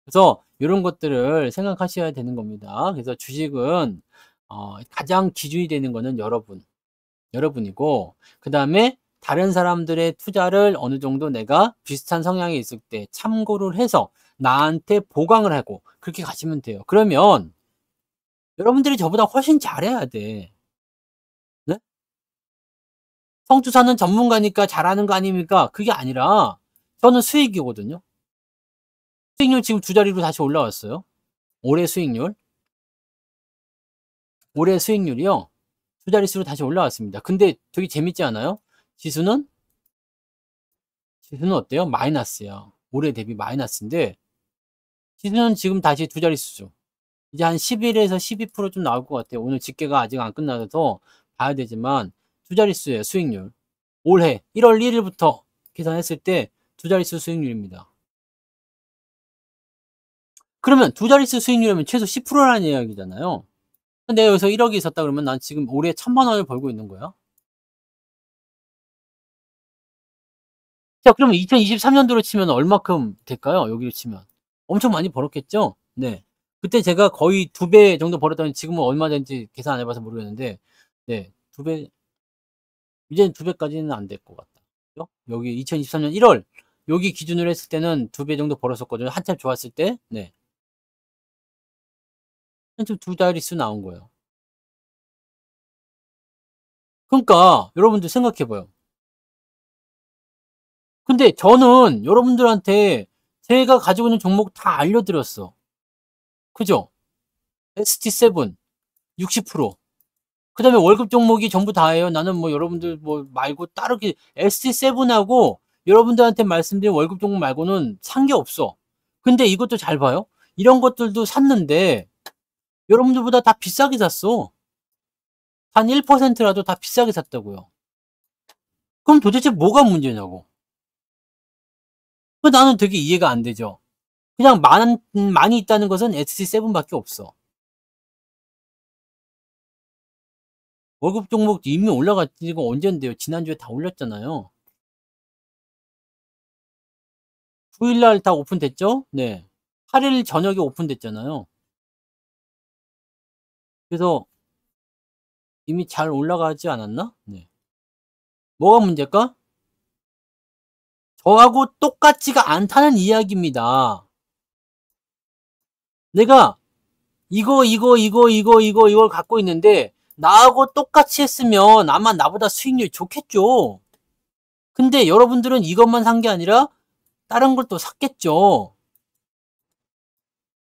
그래서 이런 것들을 생각하셔야 되는 겁니다. 그래서 주식은 가장 기준이 되는 거는 여러분이고, 그 다음에 다른 사람들의 투자를 어느 정도 내가 비슷한 성향이 있을 때 참고를 해서 나한테 보강을 하고 그렇게 가시면 돼요. 그러면 여러분들이 저보다 훨씬 잘해야 돼. 네? 성투사는 전문가니까 잘하는 거 아닙니까? 그게 아니라 저는 수익이거든요. 수익률 지금 2자리로 다시 올라왔어요. 올해 수익률이요. 2자릿수로 다시 올라왔습니다. 근데 되게 재밌지 않아요? 지수는 어때요? 마이너스야. 올해 대비 마이너스인데 지수는 지금 다시 2자릿수죠. 이제 한 11에서 12%좀 나올 것 같아요. 오늘 집계가 아직 안 끝나서 봐야 되지만 2자릿수예요. 수익률. 올해 1월 1일부터 계산했을 때 2자릿수 수익률입니다. 그러면 2자릿수 수익률이면 최소 10%라는 이야기잖아요. 내가 여기서 1억이 있었다 그러면 난 지금 올해 1,000만 원을 벌고 있는 거야. 자, 그러면 2023년도로 치면 얼마큼 될까요? 여기로 치면. 엄청 많이 벌었겠죠? 네. 그때 제가 거의 2배 정도 벌었다면 지금은 얼마 된지 계산 안 해봐서 모르겠는데, 네. 2배, 이제는 2배까지는 안 될 것 같다. 그죠? 여기 2023년 1월, 여기 기준으로 했을 때는 2배 정도 벌었었거든요. 한참 좋았을 때. 네. 한참 2자릿수 나온 거예요. 그러니까, 여러분들 생각해봐요. 근데 저는 여러분들한테 제가 가지고 있는 종목 다 알려드렸어. 그죠? ST7 60%. 그 다음에 월급 종목이 전부 다예요. 나는 뭐 여러분들 뭐 말고 따로 ST7하고 여러분들한테 말씀드린 월급 종목 말고는 산 게 없어. 근데 이것도 잘 봐요. 이런 것들도 샀는데 여러분들보다 다 비싸게 샀어. 한 1%라도 다 비싸게 샀다고요. 그럼 도대체 뭐가 문제냐고. 나는 되게 이해가 안 되죠. 그냥 많이 있다는 것은 ST7밖에 없어. 월급 종목 이미 올라갔지. 거 언젠데요? 지난주에 다 올렸잖아요. 9일날 다 오픈됐죠? 네. 8일 저녁에 오픈됐잖아요. 그래서 이미 잘 올라가지 않았나? 네. 뭐가 문제일까? 저하고 똑같지가 않다는 이야기입니다. 내가 이걸 갖고 있는데 나하고 똑같이 했으면 아마 나보다 수익률이 좋겠죠. 근데 여러분들은 이것만 산 게 아니라 다른 걸 또 샀겠죠.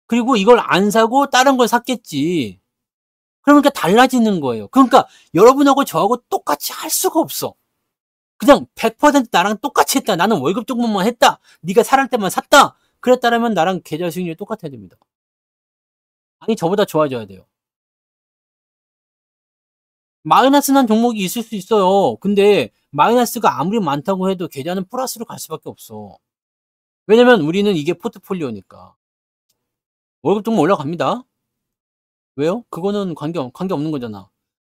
그리고 이걸 안 사고 다른 걸 샀겠지. 그러니까 달라지는 거예요. 그러니까 여러분하고 저하고 똑같이 할 수가 없어. 그냥 100% 나랑 똑같이 했다. 나는 월급 종목만 했다. 네가 살할 때만 샀다. 그랬다라면 나랑 계좌 수익률이 똑같아야 됩니다. 아니 저보다 좋아져야 돼요. 마이너스 난 종목이 있을 수 있어요. 근데 마이너스가 아무리 많다고 해도 계좌는 플러스로 갈 수밖에 없어. 왜냐면 우리는 이게 포트폴리오니까. 월급 종목 올라갑니다. 왜요? 그거는 관계 없는 거잖아.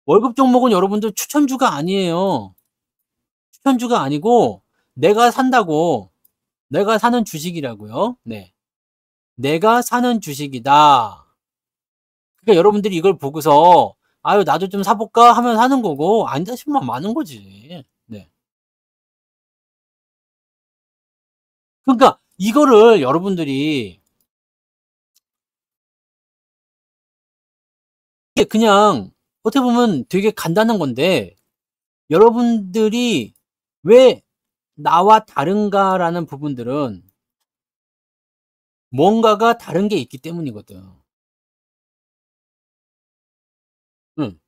월급 종목은 여러분들 추천주가 아니에요. 추천주가 아니고 내가 산다고, 내가 사는 주식이라고요. 네. 내가 사는 주식이다. 그러니까 여러분들이 이걸 보고서 아유 나도 좀 사볼까 하면 사는 거고 아니다 싶으면 마는 거지. 네. 그러니까 이거를 여러분들이 이게 그냥 어떻게 보면 되게 간단한 건데 여러분들이 왜 나와 다른가라는 부분들은 뭔가가 다른 게 있기 때문이거든. 응.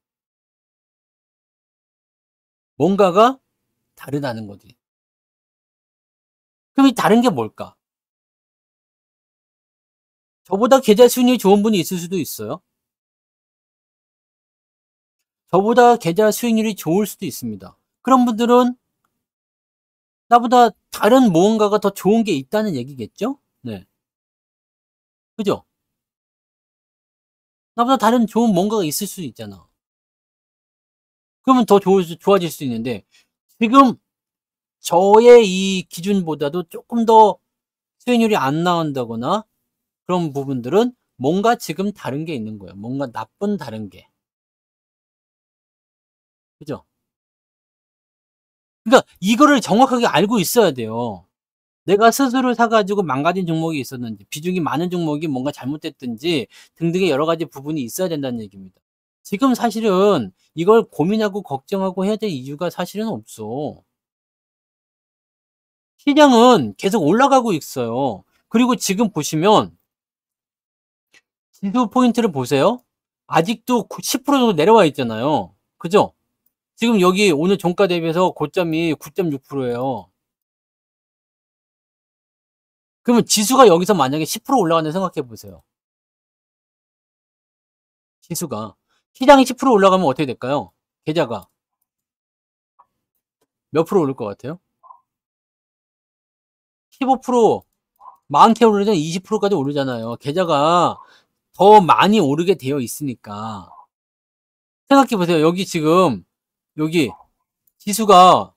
뭔가가 다르다는 거지. 그럼 이 다른 게 뭘까? 저보다 계좌 수익률이 좋은 분이 있을 수도 있어요. 저보다 계좌 수익률이 좋을 수도 있습니다. 그런 분들은 나보다 다른 무언가가 더 좋은 게 있다는 얘기겠죠? 네. 그죠? 나보다 다른 좋은 뭔가가 있을 수 있잖아. 그러면 더 좋아질 수 있는데, 지금 저의 이 기준보다도 조금 더 수익률이 안 나온다거나 그런 부분들은 뭔가 지금 다른 게 있는 거예요. 뭔가 나쁜 다른 게. 그죠? 그러니까 이거를 정확하게 알고 있어야 돼요. 내가 스스로 사가지고 망가진 종목이 있었는지, 비중이 많은 종목이 뭔가 잘못됐든지 등등의 여러 가지 부분이 있어야 된다는 얘기입니다. 지금 사실은 이걸 고민하고 걱정하고 해야 될 이유가 사실은 없어. 시장은 계속 올라가고 있어요. 그리고 지금 보시면 지수 포인트를 보세요. 아직도 10% 정도 내려와 있잖아요. 그죠? 지금 여기 오늘 종가 대비해서 고점이 9.6%예요. 그러면 지수가 여기서 만약에 10% 올라간다 생각해 보세요. 지수가. 시장이 10% 올라가면 어떻게 될까요? 계좌가 몇 프로 오를 것 같아요? 15%, 많게 오르면 20%까지 오르잖아요. 계좌가 더 많이 오르게 되어 있으니까. 생각해 보세요. 여기 지금, 여기 지수가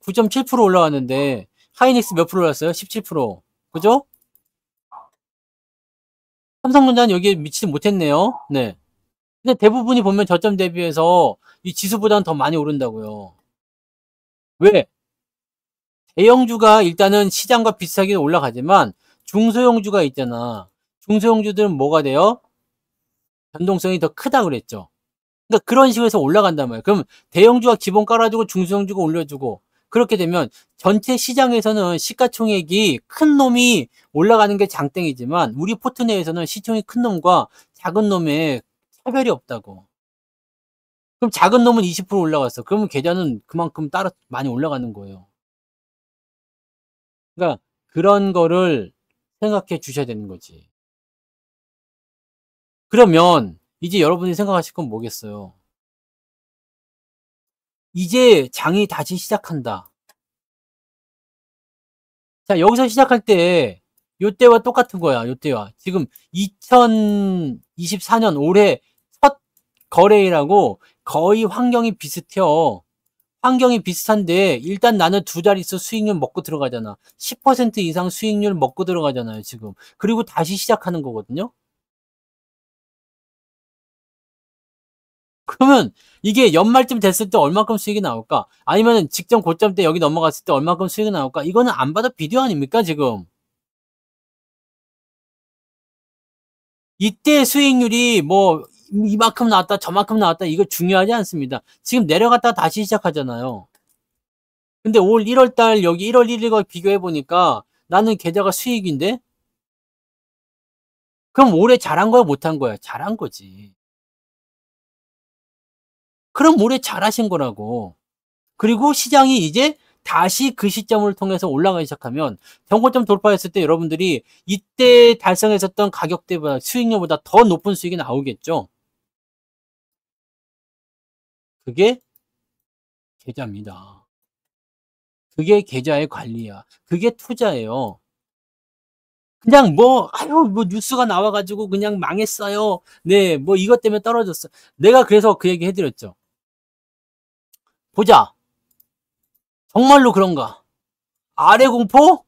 9.7% 올라왔는데, 하이닉스 몇 프로 올랐어요? 17%. 그죠? 삼성전자는 여기에 미치지 못했네요. 네. 근데 대부분이 보면 저점 대비해서 이 지수보다는 더 많이 오른다고요. 왜? 대형주가 일단은 시장과 비슷하게 올라가지만 중소형주가 있잖아. 중소형주들은 뭐가 돼요? 변동성이 더 크다 그랬죠. 그러니까 그런 식으로 해서 올라간단 말이에요. 그럼 대형주가 기본 깔아주고 중소형주가 올려주고 그렇게 되면 전체 시장에서는 시가총액이 큰 놈이 올라가는 게 장땡이지만 우리 포트 내에서는 시총이 큰 놈과 작은 놈의 차별이 없다고. 그럼 작은 놈은 20% 올라갔어. 그러면 계좌는 그만큼 따라 많이 올라가는 거예요. 그러니까 그런 거를 생각해 주셔야 되는 거지. 그러면 이제 여러분이 생각하실 건 뭐겠어요? 이제 장이 다시 시작한다. 자, 여기서 시작할 때 요때와 똑같은 거야. 요때와. 지금 2024년 올해 첫 거래일하고 거의 환경이 비슷해요. 환경이 비슷한데 일단 나는 두 자릿수 수익률 먹고 들어가잖아. 10% 이상 수익률 먹고 들어가잖아요, 지금. 그리고 다시 시작하는 거거든요. 그러면 이게 연말쯤 됐을 때 얼마큼 수익이 나올까? 아니면 직전 고점 때 여기 넘어갔을 때 얼마큼 수익이 나올까? 이거는 안 봐도 비디오 아닙니까, 지금? 이때 수익률이 뭐 이만큼 나왔다, 저만큼 나왔다 이거 중요하지 않습니다. 지금 내려갔다가 다시 시작하잖아요. 근데 올 1월 달 여기 1월 1일과 비교해 보니까 나는 계좌가 수익인데? 그럼 올해 잘한 거야, 못한 거야? 잘한 거지. 그럼 올해 잘하신 거라고. 그리고 시장이 이제 다시 그 시점을 통해서 올라가기 시작하면 정고점 돌파했을 때 여러분들이 이때 달성했었던 가격대보다 수익률보다 더 높은 수익이 나오겠죠. 그게 계좌입니다. 그게 계좌의 관리야. 그게 투자예요. 그냥 뭐 아유 뭐 뉴스가 나와 가지고 그냥 망했어요. 네. 뭐 이것 때문에 떨어졌어. 내가 그래서 그 얘기 해 드렸죠. 보자. 정말로 그런가? 아래 공포?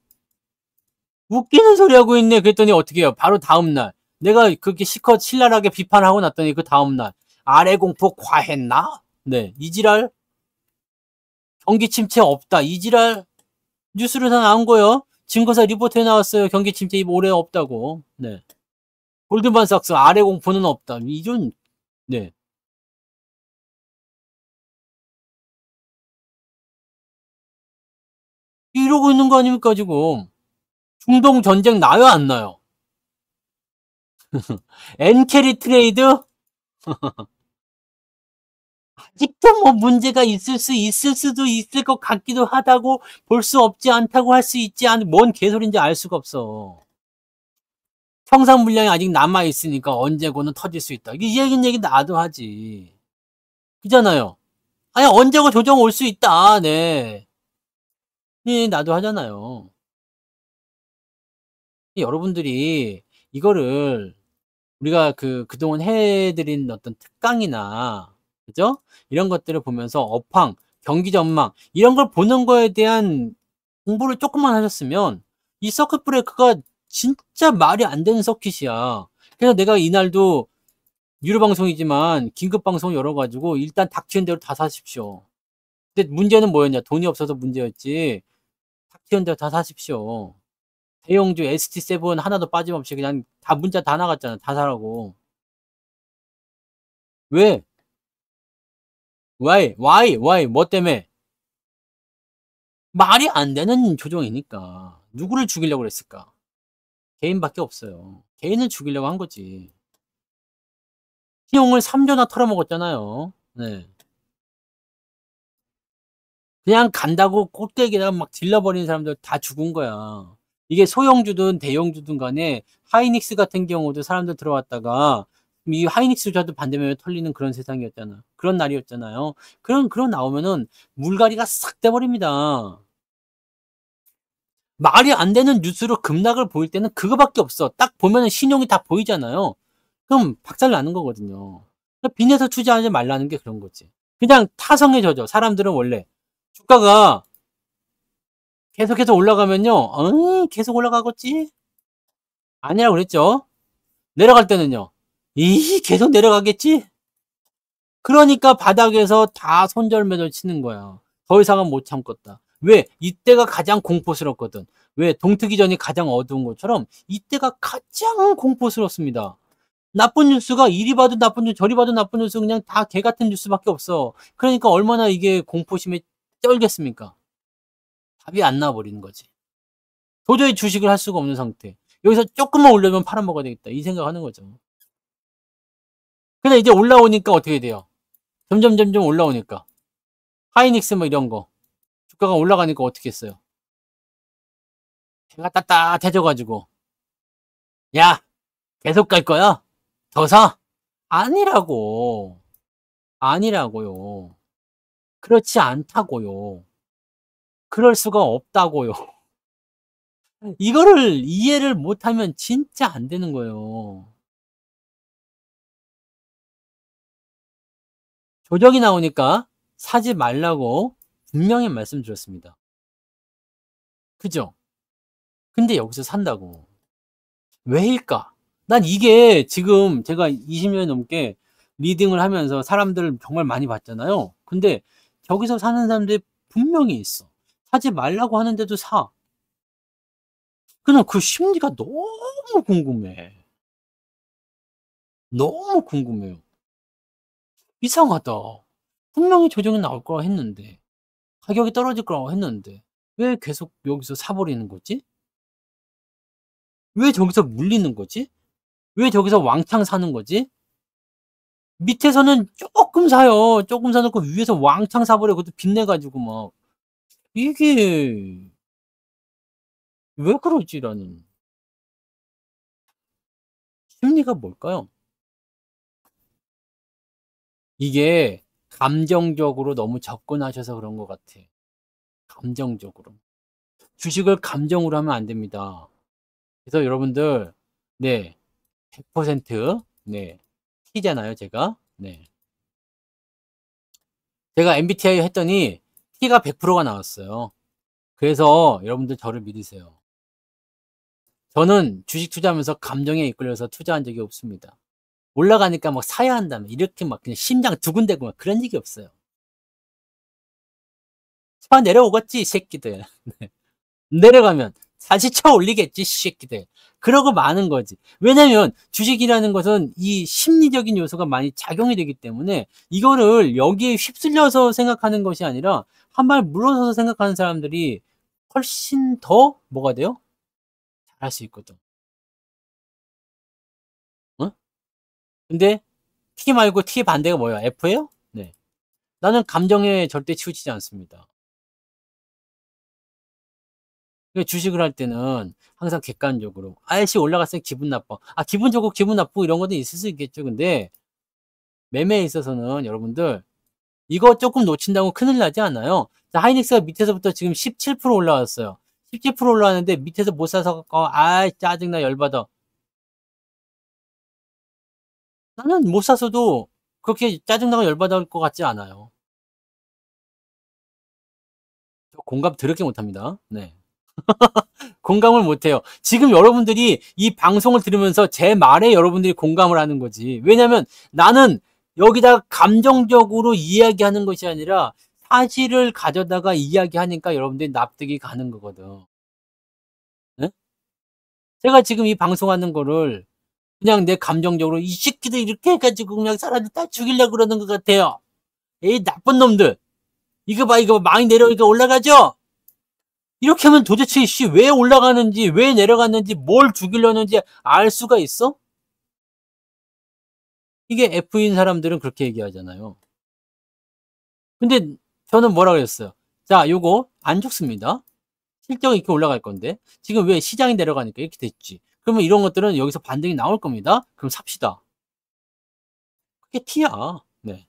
웃기는 소리 하고 있네. 그랬더니 어떻게 해요? 바로 다음 날. 내가 그렇게 실컷 신랄하게 비판하고 났더니 그 다음 날 아래 공포 과했나? 네. 이 지랄 경기 침체 없다. 이 지랄 뉴스로 다 나온 거예요. 증거사 리포트에 나왔어요. 경기 침체 올해 없다고. 네. 골드만삭스 아래 공포는 없다. 이전 네. 이러고 있는 거 아닙니까 지금. 중동 전쟁 나요 안 나요? 엔캐리 트레이드 아직도 뭐 문제가 있을 수도 있을 것 같기도 하다고 볼 수 없지 않다고 할 수 있지 않은 뭔 개소리인지 알 수가 없어. 청산 물량이 아직 남아 있으니까 언제고는 터질 수 있다. 이 얘기 나도 하지. 그잖아요. 아니 언제고 조정 올 수 있다. 네. 예, 나도 하잖아요. 여러분들이 이거를 우리가 그동안 해드린 어떤 특강이나, 그죠? 이런 것들을 보면서 업황, 경기 전망, 이런 걸 보는 거에 대한 공부를 조금만 하셨으면 이 서킷 브레이크가 진짜 말이 안 되는 서킷이야. 그래서 내가 이날도 유료 방송이지만 긴급 방송 열어가지고 일단 닥치는 대로 다 사십시오. 근데 문제는 뭐였냐? 돈이 없어서 문제였지. 닥치는 대로 다 사십시오. 대형주 ST7 하나도 빠짐없이 그냥 다 문자 다 나갔잖아. 다 사라고. 왜? Why? 뭐 때문에? 말이 안 되는 조정이니까. 누구를 죽이려고 그랬을까? 개인밖에 없어요. 개인을 죽이려고 한 거지. 신용을 3조나 털어먹었잖아요. 네. 그냥 간다고 꼭대기에다가 막 질러버리는 사람들 다 죽은 거야. 이게 소형주든 대형주든 간에 하이닉스 같은 경우도 사람들 들어왔다가 이 하이닉스조차도 반대면에 털리는 그런 세상이었잖아. 그런 날이었잖아요. 그런 나오면은 물갈이가 싹 돼버립니다. 말이 안 되는 뉴스로 급락을 보일 때는 그거밖에 없어. 딱 보면은 신용이 다 보이잖아요. 그럼 박살 나는 거거든요. 빚내서 투자하지 말라는 게 그런 거지. 그냥 타성에 젖어. 사람들은 원래 주가가 계속해서 올라가면요. 계속 올라가겠지? 아니라고 그랬죠. 내려갈 때는요. 계속 내려가겠지? 그러니까 바닥에서 다 손절매를 치는 거야. 더 이상은 못 참겠다. 왜? 이때가 가장 공포스럽거든. 왜? 동트기 전이 가장 어두운 것처럼 이때가 가장 공포스럽습니다. 나쁜 뉴스가 이리 봐도 나쁜 뉴스, 저리 봐도 나쁜 뉴스, 그냥 다 개 같은 뉴스밖에 없어. 그러니까 얼마나 이게 공포심에 쩔겠습니까? 답이 안 나와버리는 거지. 도저히 주식을 할 수가 없는 상태. 여기서 조금만 올려면 팔아먹어야 되겠다. 이 생각하는 거죠. 근데 이제 올라오니까 어떻게 돼요? 점점 올라오니까. 하이닉스 뭐 이런 거. 주가가 올라가니까 어떻게 했어요? 해가 따뜻해져가지고. 야, 계속 갈 거야? 더 사? 아니라고. 아니라고요. 그렇지 않다고요. 그럴 수가 없다고요. 이거를 이해를 못하면 진짜 안 되는 거예요. 조정이 나오니까 사지 말라고 분명히 말씀드렸습니다. 그죠? 근데 여기서 산다고. 왜일까? 난 이게 지금 제가 20년 넘게 리딩을 하면서 사람들을 정말 많이 봤잖아요. 근데 저기서 사는 사람들이 분명히 있어. 사지 말라고 하는데도 사. 그냥 그 심리가 너무 궁금해. 너무 궁금해요. 이상하다. 분명히 조정이 나올 거라 했는데. 가격이 떨어질 거라고 했는데 왜 계속 여기서 사버리는 거지? 왜 저기서 물리는 거지? 왜 저기서 왕창 사는 거지? 밑에서는 조금 사요. 조금 사놓고 위에서 왕창 사버려. 그것도 빚내가지고 막. 이게 왜 그러지라는 심리가 뭘까요? 이게 감정적으로 너무 접근하셔서 그런 것 같아. 감정적으로. 주식을 감정으로 하면 안 됩니다. 그래서 여러분들, 네, 100%, 네, T잖아요, 제가. 네. 제가 MBTI 했더니 T가 100%가 나왔어요. 그래서 여러분들 저를 믿으세요. 저는 주식 투자하면서 감정에 이끌려서 투자한 적이 없습니다. 올라가니까 막 사야 한다면 이렇게 막 그냥 심장 두근대고 막 그런 적이 없어요. 차 내려오겠지, 이 새끼들. 네. 내려가면 다시 쳐 올리겠지, 이 새끼들. 그러고 마는 거지. 왜냐면 주식이라는 것은 이 심리적인 요소가 많이 작용이 되기 때문에 이거를 여기에 휩쓸려서 생각하는 것이 아니라 한 발 물러서서 생각하는 사람들이 훨씬 더 뭐가 돼요? 잘할 수 있거든. 어? 근데 T 말고 T 반대가 뭐예요? F예요? 네. 나는 감정에 절대 치우치지 않습니다. 주식을 할 때는 항상 객관적으로 아이씨 올라갔으니 기분 나빠. 아, 기분 좋고 기분 나쁘고 이런 것도 있을 수 있겠죠. 근데 매매에 있어서는 여러분들 이거 조금 놓친다고 큰일 나지 않아요. 자, 하이닉스가 밑에서부터 지금 17% 올라왔어요. 17% 올라왔는데 밑에서 못 사서 아, 짜증나, 열받아. 나는 못 사서도 그렇게 짜증나고 열받을 것 같지 않아요. 공감 더럽게 못합니다. 네. 공감을 못해요. 지금 여러분들이 이 방송을 들으면서 제 말에 여러분들이 공감을 하는 거지. 왜냐면 나는 여기다 감정적으로 이야기하는 것이 아니라 사실을 가져다가 이야기하니까 여러분들이 납득이 가는 거거든. 네? 제가 지금 이 방송하는 거를 그냥 내 감정적으로 이 새끼들 이렇게 해가지고 그냥 사람들 다 죽이려고 그러는 것 같아요. 에이, 나쁜 놈들. 이거 봐, 이거 봐. 많이 내려오니까 올라가죠? 이렇게 하면 도대체 왜 올라가는지, 왜 내려갔는지, 뭘 죽이려는지 알 수가 있어? 이게 F인 사람들은 그렇게 얘기하잖아요. 근데 저는 뭐라 그랬어요? 자, 요거 안 죽습니다. 실적이 이렇게 올라갈 건데 지금 왜 시장이 내려가니까 이렇게 됐지. 그러면 이런 것들은 여기서 반등이 나올 겁니다. 그럼 삽시다. 그게 T야. 네.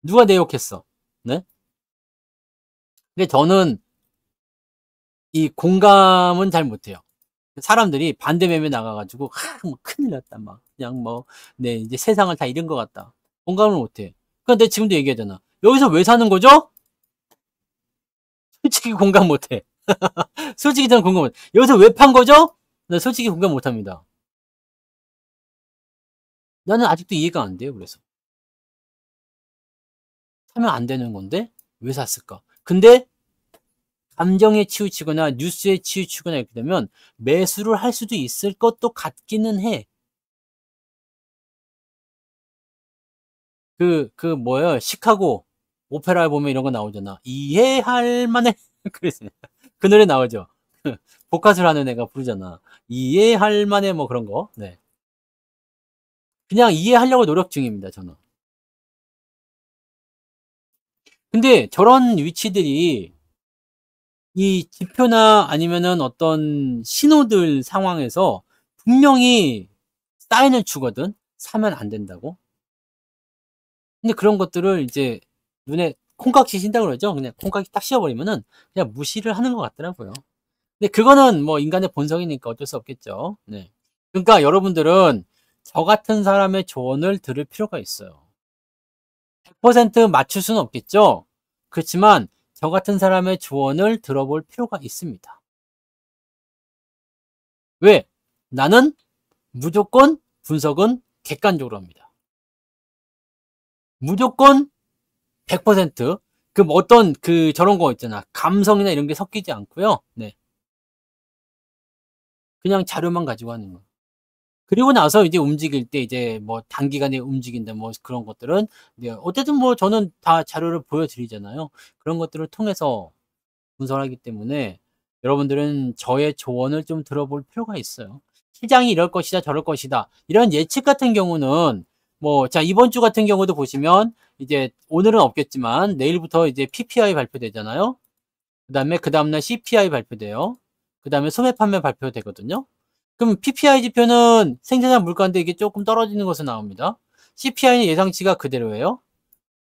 누가 내 욕했어? 네? 근데 저는 이 공감은 잘 못해요. 사람들이 반대 매매 나가가지고 뭐 큰일 났다 막 그냥 뭐 네 이제 세상을 다 잃은 것 같다. 공감을 못해. 근데 지금도 얘기하잖아. 여기서 왜 사는 거죠? 솔직히 공감 못해. 솔직히 저는 공감 못해. 여기서 왜 판 거죠? 나 솔직히 공감 못합니다. 나는 아직도 이해가 안 돼요. 그래서 사면 안 되는 건데 왜 샀을까? 근데 감정에 치우치거나 뉴스에 치우치거나 이렇게 되면 매수를 할 수도 있을 것도 같기는 해. 뭐예요? 시카고 오페라에 보면 이런 거 나오잖아. 이해할 만해. 그래서 그 노래 나오죠. 복화술 하는 애가 부르잖아. 이해할 만해 뭐 그런 거. 네. 그냥 이해하려고 노력 중입니다, 저는. 근데 저런 위치들이 이 지표나 아니면은 어떤 신호들 상황에서 분명히 사인을 주거든. 사면 안 된다고. 근데 그런 것들을 이제 눈에 콩깍지 씌인다고 그러죠. 그냥 콩깍지 딱 씌워버리면은 그냥 무시를 하는 것 같더라고요. 근데 그거는 뭐 인간의 본성이니까 어쩔 수 없겠죠. 네. 그러니까 여러분들은 저 같은 사람의 조언을 들을 필요가 있어요. 100% 맞출 수는 없겠죠. 그렇지만 저 같은 사람의 조언을 들어볼 필요가 있습니다. 왜? 나는 무조건 분석은 객관적으로 합니다. 무조건 100%. 어떤 저런 거 있잖아. 감성이나 이런 게 섞이지 않고요. 네. 그냥 자료만 가지고 하는 거. 그리고 나서 이제 움직일 때 이제 뭐 단기간에 움직인다 뭐 그런 것들은 네, 어쨌든 뭐 저는 다 자료를 보여드리잖아요. 그런 것들을 통해서 분석하기 때문에 여러분들은 저의 조언을 좀 들어볼 필요가 있어요. 시장이 이럴 것이다, 저럴 것이다. 이런 예측 같은 경우는 뭐, 자, 이번 주 같은 경우도 보시면 이제 오늘은 없겠지만 내일부터 이제 PPI 발표되잖아요. 그 다음날 CPI 발표돼요. 그 다음에 소매 판매 발표되거든요. 그럼 PPI 지표는 생산자 물가인데 이게 조금 떨어지는 것으로 나옵니다. CPI는 예상치가 그대로예요.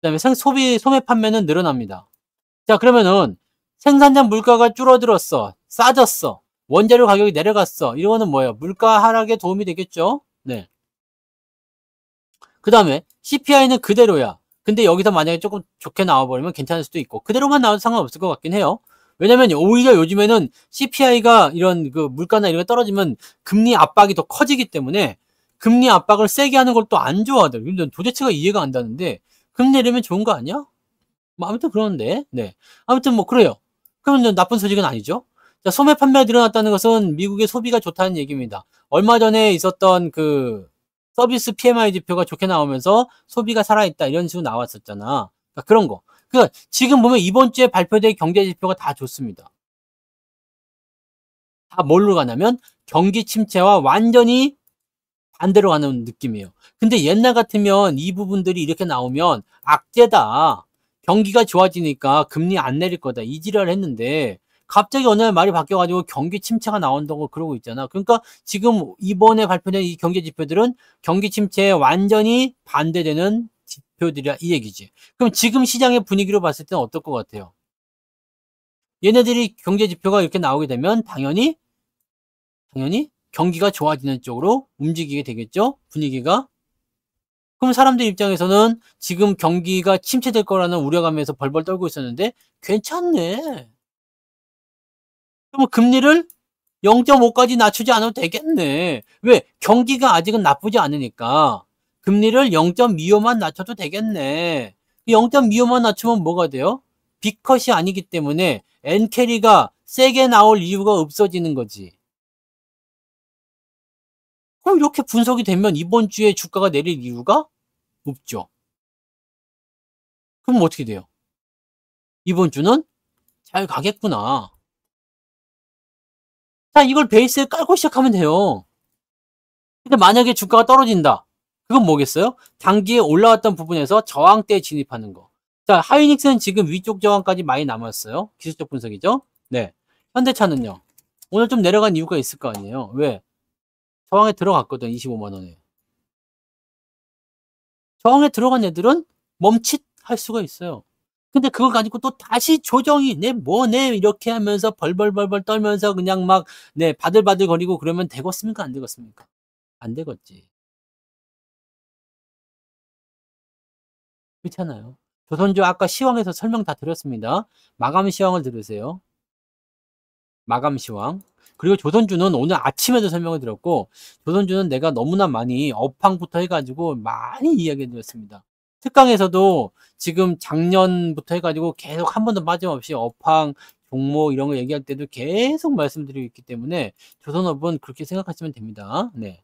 그 다음에 소매 판매는 늘어납니다. 자, 그러면은 생산자 물가가 줄어들었어. 싸졌어. 원재료 가격이 내려갔어. 이거는 뭐예요? 물가 하락에 도움이 되겠죠? 네. 그 다음에 CPI는 그대로야. 근데 여기서 만약에 조금 좋게 나와버리면 괜찮을 수도 있고 그대로만 나와도 상관없을 것 같긴 해요. 왜냐면 오히려 요즘에는 CPI가 이런 그 물가나 이런 게 떨어지면 금리 압박이 더 커지기 때문에 금리 압박을 세게 하는 걸 또 안 좋아하더라고요. 도대체가 이해가 안 가는데 금리 내리면 좋은 거 아니야? 뭐 아무튼 그런데 네. 아무튼 뭐 그래요. 그러면 나쁜 소식은 아니죠. 자, 소매 판매가 늘어났다는 것은 미국의 소비가 좋다는 얘기입니다. 얼마 전에 있었던 그 서비스 PMI 지표가 좋게 나오면서 소비가 살아있다 이런 식으로 나왔었잖아. 그러니까 그런 거. 그러니까 지금 보면 이번 주에 발표될 경제 지표가 다 좋습니다. 다 뭘로 가냐면 경기 침체와 완전히 반대로 가는 느낌이에요. 근데 옛날 같으면 이 부분들이 이렇게 나오면 악재다. 경기가 좋아지니까 금리 안 내릴 거다. 이 지랄을 했는데 갑자기 어느 날 말이 바뀌어가지고 경기 침체가 나온다고 그러고 있잖아. 그러니까 지금 이번에 발표된 이 경제 지표들은 경기 침체에 완전히 반대되는 지표들이야 이 얘기지. 그럼 지금 시장의 분위기로 봤을 때는 어떨 것 같아요? 얘네들이 경제 지표가 이렇게 나오게 되면 당연히 경기가 좋아지는 쪽으로 움직이게 되겠죠? 분위기가. 그럼 사람들 입장에서는 지금 경기가 침체될 거라는 우려감에서 벌벌 떨고 있었는데 괜찮네. 그럼 금리를 0.5까지 낮추지 않아도 되겠네. 왜? 경기가 아직은 나쁘지 않으니까 금리를 0.25만 낮춰도 되겠네. 0.25만 낮추면 뭐가 돼요? B컷이 아니기 때문에 N캐리가 세게 나올 이유가 없어지는 거지. 그럼 이렇게 분석이 되면 이번 주에 주가가 내릴 이유가 없죠. 그럼 어떻게 돼요? 이번 주는 잘 가겠구나. 자, 이걸 베이스에 깔고 시작하면 돼요. 근데 만약에 주가가 떨어진다. 그건 뭐겠어요? 단기에 올라왔던 부분에서 저항대에 진입하는 거. 자, 하이닉스는 지금 위쪽 저항까지 많이 남았어요. 기술적 분석이죠. 네. 현대차는요. 오늘 좀 내려간 이유가 있을 거 아니에요. 왜? 저항에 들어갔거든. 25만 원에. 저항에 들어간 애들은 멈칫할 수가 있어요. 근데 그걸 가지고 또 다시 조정이 내 이렇게 하면서 벌벌벌벌 떨면서 그냥 막 바들바들 거리고 그러면 되겠습니까? 안 되겠습니까? 안 되겠지. 그렇잖아요. 조선주 아까 시황에서 설명 다 드렸습니다. 마감 시황을 들으세요. 마감 시황. 그리고 조선주는 오늘 아침에도 설명을 드렸고 조선주는 내가 너무나 많이 업황부터 해가지고 많이 이야기 드렸습니다. 특강에서도 지금 작년부터 해가지고 계속 한 번도 빠짐없이 업황, 종목 이런 거 얘기할 때도 계속 말씀드리고 있기 때문에 조선업은 그렇게 생각하시면 됩니다. 네.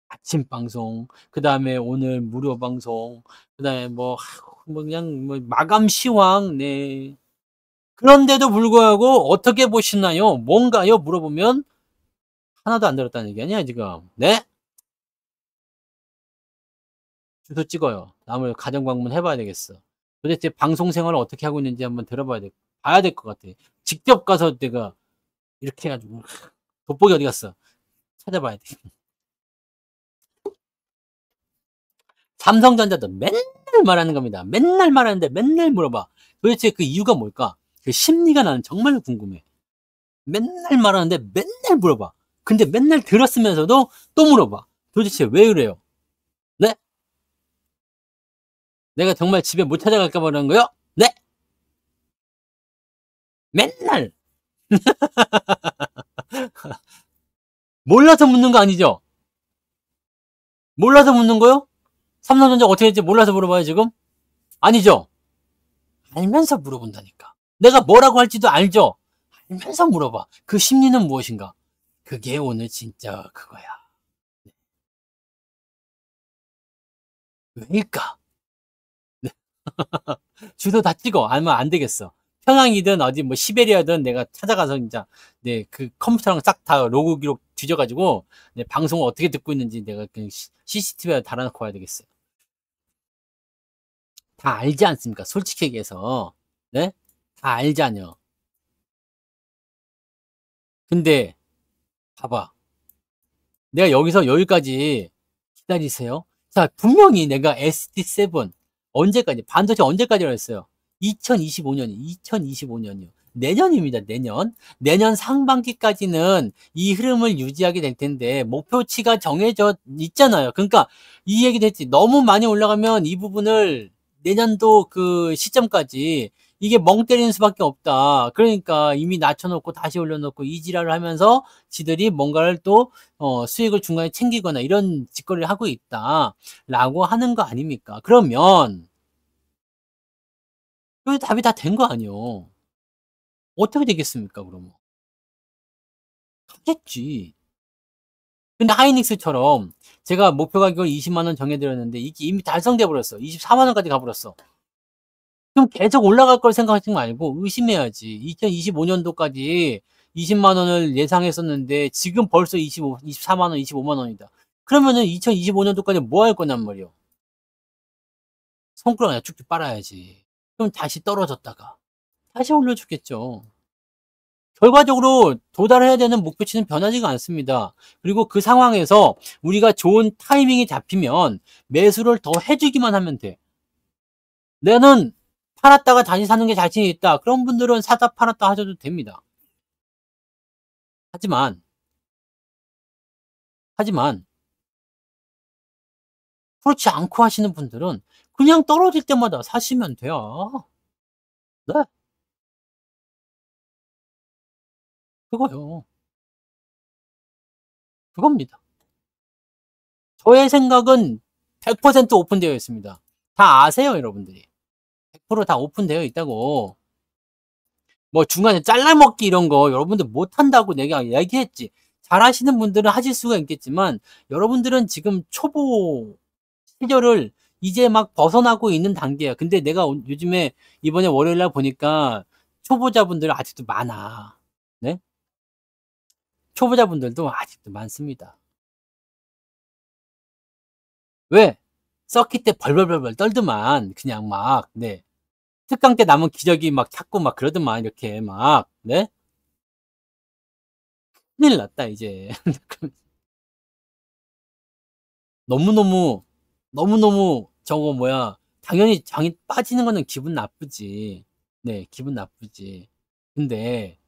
아침 방송, 그 다음에 오늘 무료 방송, 그 다음에 그냥 마감 시황, 네. 그런데도 불구하고 어떻게 보시나요? 뭔가요? 물어보면 하나도 안 들었다는 얘기 아니야, 지금. 네? 주소 찍어요. 다음에 가정 방문 해봐야 되겠어. 도대체 방송 생활을 어떻게 하고 있는지 한번 봐야 될 것 같아. 직접 가서 내가 이렇게 해가지고 돋보기 어디 갔어? 찾아봐야 돼. 삼성전자도 맨날 말하는 겁니다. 맨날 말하는데 맨날 물어봐. 도대체 그 이유가 뭘까? 그 심리가 나는 정말 궁금해. 맨날 말하는데 맨날 물어봐. 근데 맨날 들었으면서도 또 물어봐. 도대체 왜 그래요? 네? 내가 정말 집에 못 찾아갈까 봐 그러는 거요? 네? 맨날 몰라서 묻는 거 아니죠? 몰라서 묻는 거요? 삼성전자 어떻게 될지 몰라서 물어봐요 지금? 아니죠? 알면서 물어본다니까. 내가 뭐라고 할지도 알죠? 알면서 물어봐. 그 심리는 무엇인가? 그게 오늘 진짜 그거야. 왜일까? 네. 주소 다 찍어. 아니면 안 되겠어. 평양이든 어디 뭐 시베리아든 내가 찾아가서 진짜 네, 그 컴퓨터랑 싹 다 로그 기록 뒤져가지고 네, 방송을 어떻게 듣고 있는지 내가 그 CCTV에 달아놓고 와야 되겠어요. 다 알지 않습니까? 솔직히 얘기해서. 네? 다 알잖여. 근데 봐봐. 내가 여기서 여기까지 기다리세요. 자, 분명히 내가 ST7 언제까지 반도체 언제까지라고 했어요? 2025년이요. 내년입니다. 내년 상반기까지는 이 흐름을 유지하게 될 텐데 목표치가 정해져 있잖아요. 그러니까 이 얘기도 했지. 너무 많이 올라가면 이 부분을 내년도 그 시점까지 이게 멍 때리는 수밖에 없다. 그러니까 이미 낮춰놓고 다시 올려놓고 이 지랄을 하면서 지들이 뭔가를 또 수익을 중간에 챙기거나 이런 짓거리를 하고 있다라고 하는 거 아닙니까? 그러면 그 답이 다 된 거 아니요. 어떻게 되겠습니까, 그러면? 하겠지. 근데 하이닉스처럼 제가 목표 가격을 20만 원 정해드렸는데 이게 이미 달성돼 버렸어. 24만 원까지 가버렸어. 그럼 계속 올라갈 걸 생각하지 말고 의심해야지. 2025년도까지 20만 원을 예상했었는데 지금 벌써 24만 원, 25만 원이다. 그러면은 2025년도까지 뭐 할 거냔 말이요. 손가락 그냥 쭉쭉 빨아야지. 그럼 다시 떨어졌다가 다시 올려주겠죠. 결과적으로 도달해야 되는 목표치는 변하지가 않습니다. 그리고 그 상황에서 우리가 좋은 타이밍이 잡히면 매수를 더 해주기만 하면 돼. 나는 팔았다가 다시 사는 게 자신이 있다. 그런 분들은 사다 팔았다 하셔도 됩니다. 하지만 그렇지 않고 하시는 분들은 그냥 떨어질 때마다 사시면 돼요. 네, 그거요. 그겁니다. 저의 생각은 100% 오픈되어 있습니다. 다 아세요, 여러분들이. 100%다 오픈되어 있다고. 뭐 중간에 잘라먹기 이런 거 여러분들 못한다고 내가 얘기했지. 잘하시는 분들은 하실 수가 있겠지만 여러분들은 지금 초보 시절을 이제 막 벗어나고 있는 단계야. 근데 내가 요즘에 이번에 월요일 날 보니까 초보자분들 아직도 많아. 네? 초보자분들도 아직도 많습니다. 왜? 서킷 때 벌벌벌벌 떨더만 그냥 막 네. 특강 때 남은 기저귀 막 찾고 막 그러더만 이렇게 막 네? 큰일 났다 이제. 너무너무 너무너무 저거 뭐야 당연히 장이 빠지는 거는 기분 나쁘지. 네, 기분 나쁘지. 근데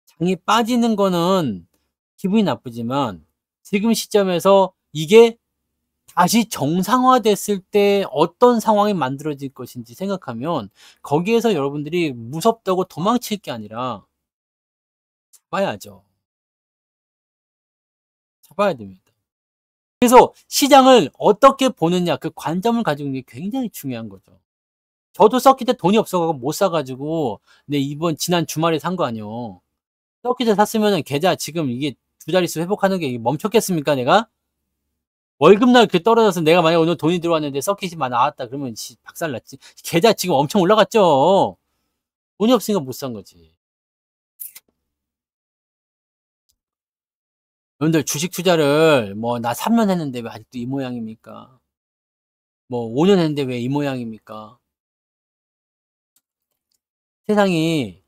장이 빠지는 거는 기분이 나쁘지만 지금 시점에서 이게 다시 정상화됐을 때 어떤 상황이 만들어질 것인지 생각하면 거기에서 여러분들이 무섭다고 도망칠 게 아니라 잡아야죠. 잡아야 됩니다. 그래서 시장을 어떻게 보느냐 그 관점을 가지고 있는 게 굉장히 중요한 거죠. 저도 서킷에 돈이 없어가지고 못 사가지고 네, 이번 지난 주말에 산 거 아니요. 서킷에 샀으면은 계좌 지금 이게 두 자릿수 회복하는 게 멈췄겠습니까 내가? 월급날 그 떨어져서 내가 만약 오늘 돈이 들어왔는데 서킷이 막 나왔다 그러면 박살났지. 계좌 지금 엄청 올라갔죠. 돈이 없으니까 못 산 거지. 여러분들 주식 투자를 뭐 나 3년 했는데 왜 아직도 이 모양입니까? 뭐 5년 했는데 왜 이 모양입니까? 세상이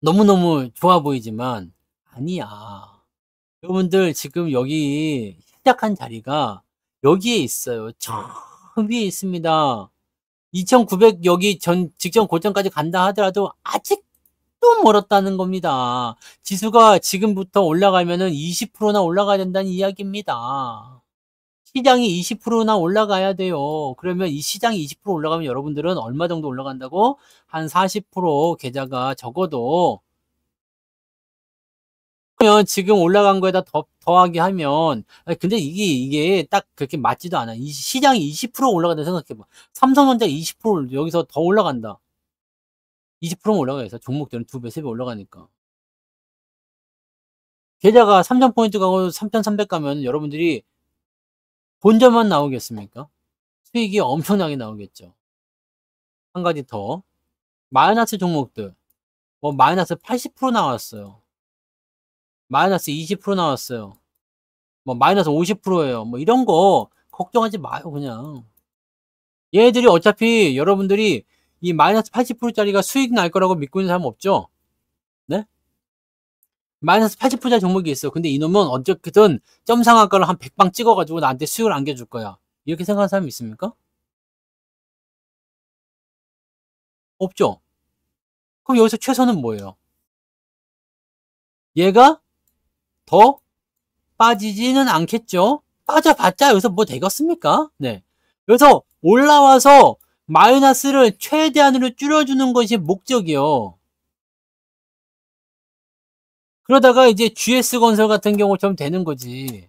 너무너무 좋아 보이지만 아니야. 여러분들 지금 여기 시작한 자리가 여기에 있어요. 저 위에 있습니다. 2,900 여기 직전 고점까지 간다 하더라도 아직도 멀었다는 겁니다. 지수가 지금부터 올라가면은 20%나 올라가야 된다는 이야기입니다. 시장이 20%나 올라가야 돼요. 그러면 이 시장이 20% 올라가면 여러분들은 얼마 정도 올라간다고? 한 40% 계좌가 적어도 그러면 지금 올라간 거에다 더하게 하면 근데 이게 딱 그렇게 맞지도 않아. 이 시장이 20% 올라간다 생각해봐. 삼성전자 20% 여기서 더 올라간다. 20%면 올라가겠어. 종목들은 2배, 3배 올라가니까. 계좌가 3,000포인트 가고 3,300 가면 여러분들이 본전만 나오겠습니까? 수익이 엄청나게 나오겠죠. 한 가지 더. 마이너스 종목들. 뭐 마이너스 80% 나왔어요. 마이너스 20% 나왔어요. 뭐 마이너스 50%예요. 뭐 이런 거 걱정하지 마요, 그냥. 얘네들이 어차피 여러분들이 이 마이너스 80%짜리가 수익 날 거라고 믿고 있는 사람 없죠? 네? 마이너스 80%짜리 종목이 있어. 근데 이놈은 어쨌든 점상한가를 한 100방 찍어가지고 나한테 수익을 안겨줄 거야. 이렇게 생각하는 사람이 있습니까? 없죠? 그럼 여기서 최선은 뭐예요? 얘가 더 빠지지는 않겠죠? 빠져봤자 여기서 뭐 되겠습니까? 네. 그래서 올라와서 마이너스를 최대한으로 줄여주는 것이 목적이요. 그러다가 이제 GS건설 같은 경우처럼 되는 거지.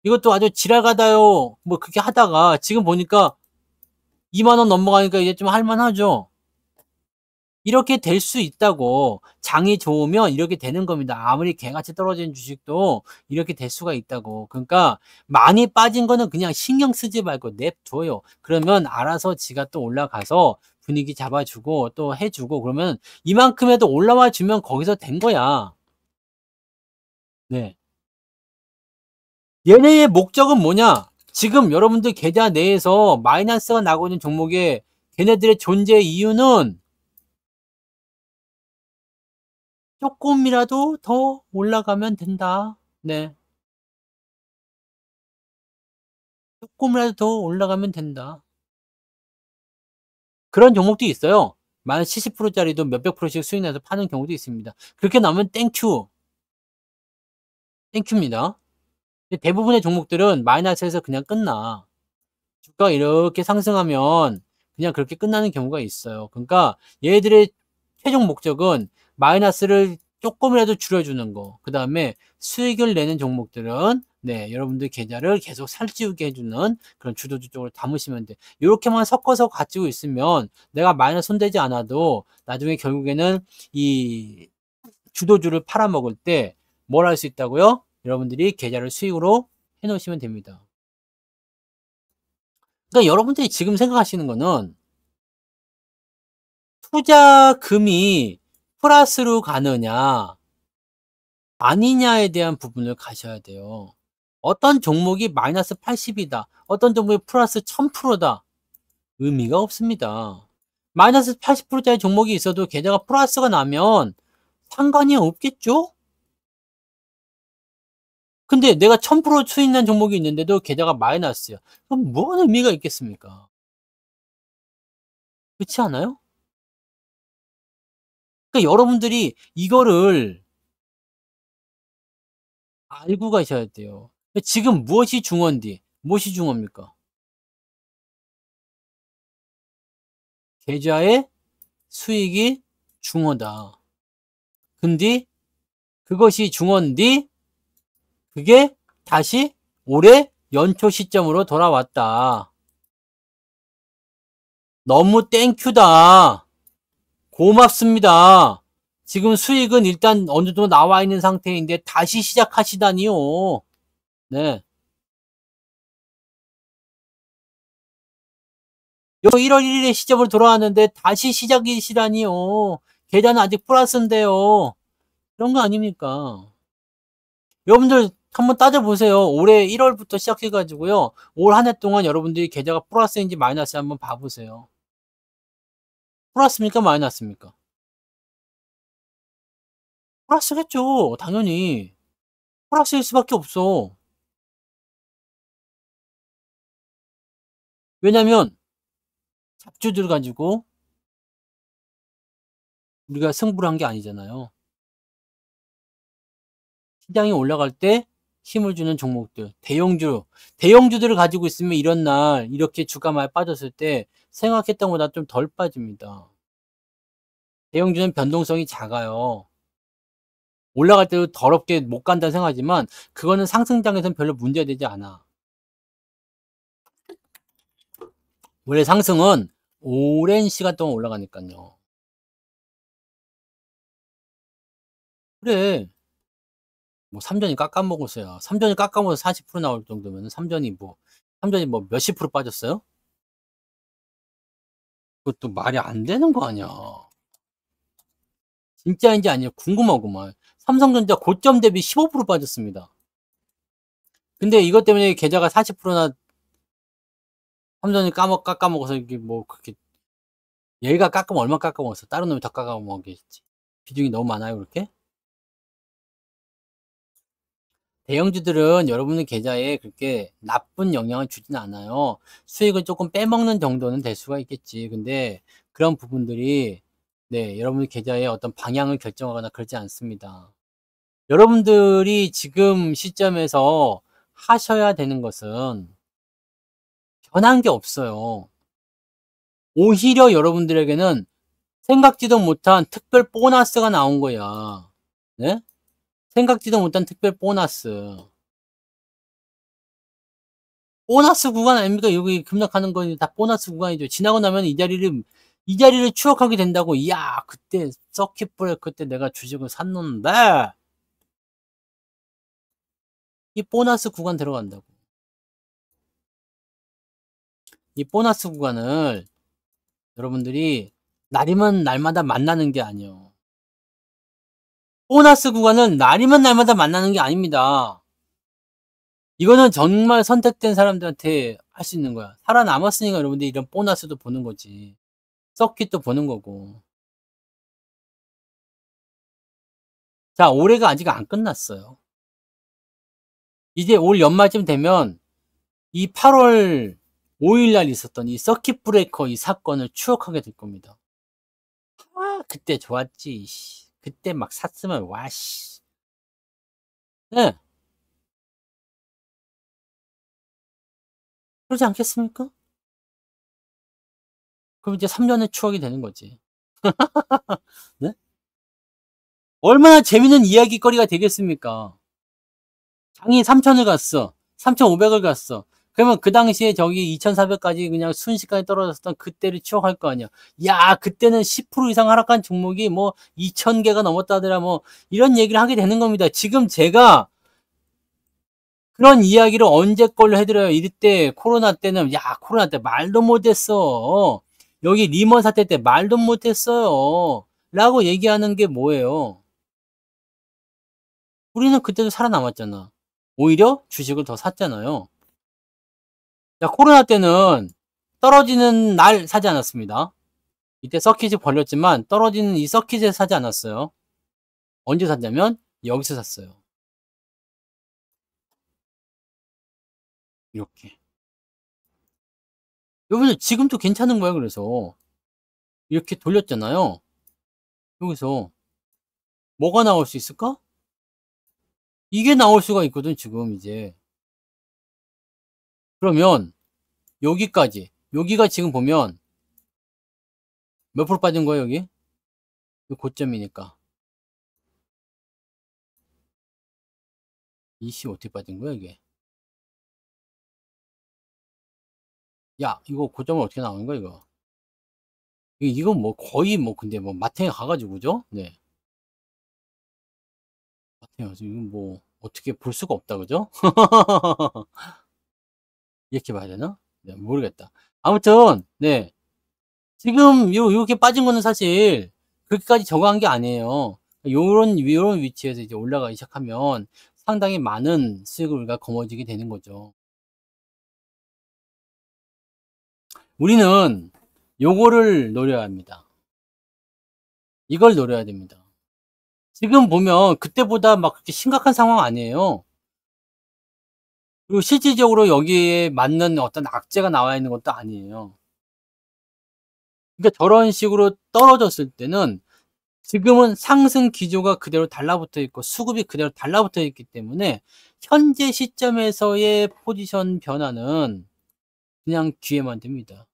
이것도 아주 지랄가다요. 뭐 그렇게 하다가 지금 보니까 2만원 넘어가니까 이제 좀 할만하죠. 이렇게 될 수 있다고. 장이 좋으면 이렇게 되는 겁니다. 아무리 개같이 떨어진 주식도 이렇게 될 수가 있다고. 그러니까 많이 빠진 거는 그냥 신경 쓰지 말고 냅둬요. 그러면 알아서 지가 또 올라가서 분위기 잡아주고 또 해주고 그러면 이만큼에도 올라와 주면 거기서 된 거야. 네. 얘네의 목적은 뭐냐? 지금 여러분들 계좌 내에서 마이너스가 나고 있는 종목에 걔네들의 존재 이유는 조금이라도 더 올라가면 된다. 네. 조금이라도 더 올라가면 된다. 그런 종목도 있어요. 마이너스 70%짜리도 몇백 프로씩 수익 내서 파는 경우도 있습니다. 그렇게 나오면 땡큐. 땡큐입니다. 대부분의 종목들은 마이너스에서 그냥 끝나. 주가가 이렇게 상승하면 그냥 그렇게 끝나는 경우가 있어요. 그러니까 얘들의 최종 목적은 마이너스를 조금이라도 줄여주는 거. 그 다음에 수익을 내는 종목들은 네, 여러분들 계좌를 계속 살찌우게 해주는 그런 주도주 쪽으로 담으시면 돼. 이렇게만 섞어서 가지고 있으면 내가 마이너스 손대지 않아도 나중에 결국에는 이 주도주를 팔아먹을 때 뭘 할 수 있다고요? 여러분들이 계좌를 수익으로 해놓으시면 됩니다. 그러니까 여러분들이 지금 생각하시는 거는 투자금이 플러스로 가느냐 아니냐에 대한 부분을 가셔야 돼요. 어떤 종목이 마이너스 80이다. 어떤 종목이 플러스 1000%다. 의미가 없습니다. 마이너스 80%짜리 종목이 있어도 계좌가 플러스가 나면 상관이 없겠죠? 근데 내가 1000% 수익 난 종목이 있는데도 계좌가 마이너스야. 그럼 뭔 의미가 있겠습니까? 그렇지 않아요? 그러니까 여러분들이 이거를 알고 가셔야 돼요. 지금 무엇이 중요한디? 무엇이 중요합니까? 계좌의 수익이 중요하다. 근데 그것이 중요한디 그게 다시 올해 연초 시점으로 돌아왔다. 너무 땡큐다. 고맙습니다. 지금 수익은 일단 어느 정도 나와 있는 상태인데 다시 시작하시다니요. 네. 1월 1일에 시점으로 돌아왔는데 다시 시작이시라니요. 계좌는 아직 플러스인데요. 그런 거 아닙니까? 여러분들 한번 따져보세요. 올해 1월부터 시작해가지고요. 올 한 해 동안 여러분들이 계좌가 플러스인지 마이너스 한번 봐보세요. 플러스입니까? 마이너스입니까? 플러스겠죠. 당연히. 플러스일 수밖에 없어. 왜냐면 잡주들 가지고 우리가 승부를 한 게 아니잖아요. 시장이 올라갈 때 힘을 주는 종목들, 대형주들을 가지고 있으면 이런 날 이렇게 주가 많이 빠졌을 때 생각했던 것보다 좀 덜 빠집니다. 대형주는 변동성이 작아요. 올라갈 때도 더럽게 못 간다는 생각하지만 그거는 상승장에서는 별로 문제가 되지 않아. 원래 상승은 오랜 시간 동안 올라가니까요. 그래. 뭐 삼전이 깎아먹었어요. 삼전이 깎아먹어서 40% 나올 정도면 삼전이 뭐 몇십 프로 빠졌어요? 그것도 말이 안 되는 거 아니야. 진짜인지 아니야 궁금하구만. 삼성전자 고점 대비 15% 빠졌습니다. 근데 이것 때문에 계좌가 40%나 삼성이 깎아먹어서 이게 뭐 그렇게 얘가 깎으면 얼마 깎아먹었어. 다른 놈이 더 깎아먹겠지. 비중이 너무 많아요 그렇게? 대형주들은 여러분의 계좌에 그렇게 나쁜 영향을 주진 않아요. 수익을 조금 빼먹는 정도는 될 수가 있겠지. 근데 그런 부분들이 네, 여러분의 계좌의 어떤 방향을 결정하거나 그러지 않습니다. 여러분들이 지금 시점에서 하셔야 되는 것은 변한 게 없어요. 오히려 여러분들에게는 생각지도 못한 특별 보너스가 나온 거야. 네? 생각지도 못한 특별 보너스. 보너스 구간 아닙니까? 여기 급락하는 건 다 보너스 구간이죠. 지나고 나면 이 자리를 추억하게 된다고. 이야, 그때 서킷 브레이크 때 내가 주식을 샀는데 이 보너스 구간 들어간다고. 이 보너스 구간을 여러분들이 날이면 날마다 만나는 게 아니에요. 보너스 구간은 날이면 날마다 만나는 게 아닙니다. 이거는 정말 선택된 사람들한테 할 수 있는 거야. 살아남았으니까 여러분들이 이런 보너스도 보는 거지. 서킷도 보는 거고. 자, 올해가 아직 안 끝났어요. 이제 올 연말쯤 되면 이 8월 5일 날 있었던 이 서킷 브레이커 이 사건을 추억하게 될 겁니다. 아, 그때 좋았지. 그때 막 샀으면 와 씨. 네. 그러지 않겠습니까? 그럼 이제 3년의 추억이 되는 거지. 네? 얼마나 재밌는 이야기거리가 되겠습니까? 장이 3,000을 갔어. 3,500을 갔어. 그러면 그 당시에 저기 2,400까지 그냥 순식간에 떨어졌던 그때를 추억할 거 아니야. 야, 그때는 10% 이상 하락한 종목이 뭐 2,000개가 넘었다더라 뭐 이런 얘기를 하게 되는 겁니다. 지금 제가 그런 이야기를 언제 걸로 해드려요. 이때 코로나 때는 야, 코로나 때 말도 못했어. 여기 리먼 사태 때 말도 못했어요. 라고 얘기하는 게 뭐예요? 우리는 그때도 살아남았잖아. 오히려 주식을 더 샀잖아요. 자, 코로나 때는 떨어지는 날 사지 않았습니다. 이때 서킷이 벌렸지만 떨어지는 이 서킷에 사지 않았어요. 언제 샀냐면 여기서 샀어요. 이렇게. 여러분들 지금도 괜찮은 거예요. 그래서 이렇게 돌렸잖아요. 여기서 뭐가 나올 수 있을까? 이게 나올 수가 있거든 지금 이제. 그러면 여기까지 여기가 지금 보면 몇 프로 빠진 거예요 여기? 고점이니까 20 어떻게 빠진 거야 이게? 야 이거 고점은 어떻게 나오는 거야 이거? 이건 뭐 거의 뭐 근데 뭐 마탱에 가가지고 그죠? 네. 마탱에 가서 이건 뭐 어떻게 볼 수가 없다 그죠? 이렇게 봐야 되나? 네, 모르겠다. 아무튼 네 지금 요렇게 빠진 거는 사실 그렇게까지 저거한 게 아니에요. 요런 위치에서 이제 올라가기 시작하면 상당히 많은 수익을 우리가 거머쥐게 되는 거죠. 우리는 요거를 노려야 합니다. 이걸 노려야 됩니다. 지금 보면 그때보다 막 그렇게 심각한 상황 아니에요. 그리고 실질적으로 여기에 맞는 어떤 악재가 나와 있는 것도 아니에요. 그러니까 저런 식으로 떨어졌을 때는 지금은 상승 기조가 그대로 달라붙어 있고 수급이 그대로 달라붙어 있기 때문에 현재 시점에서의 포지션 변화는 그냥 기회만 됩니다.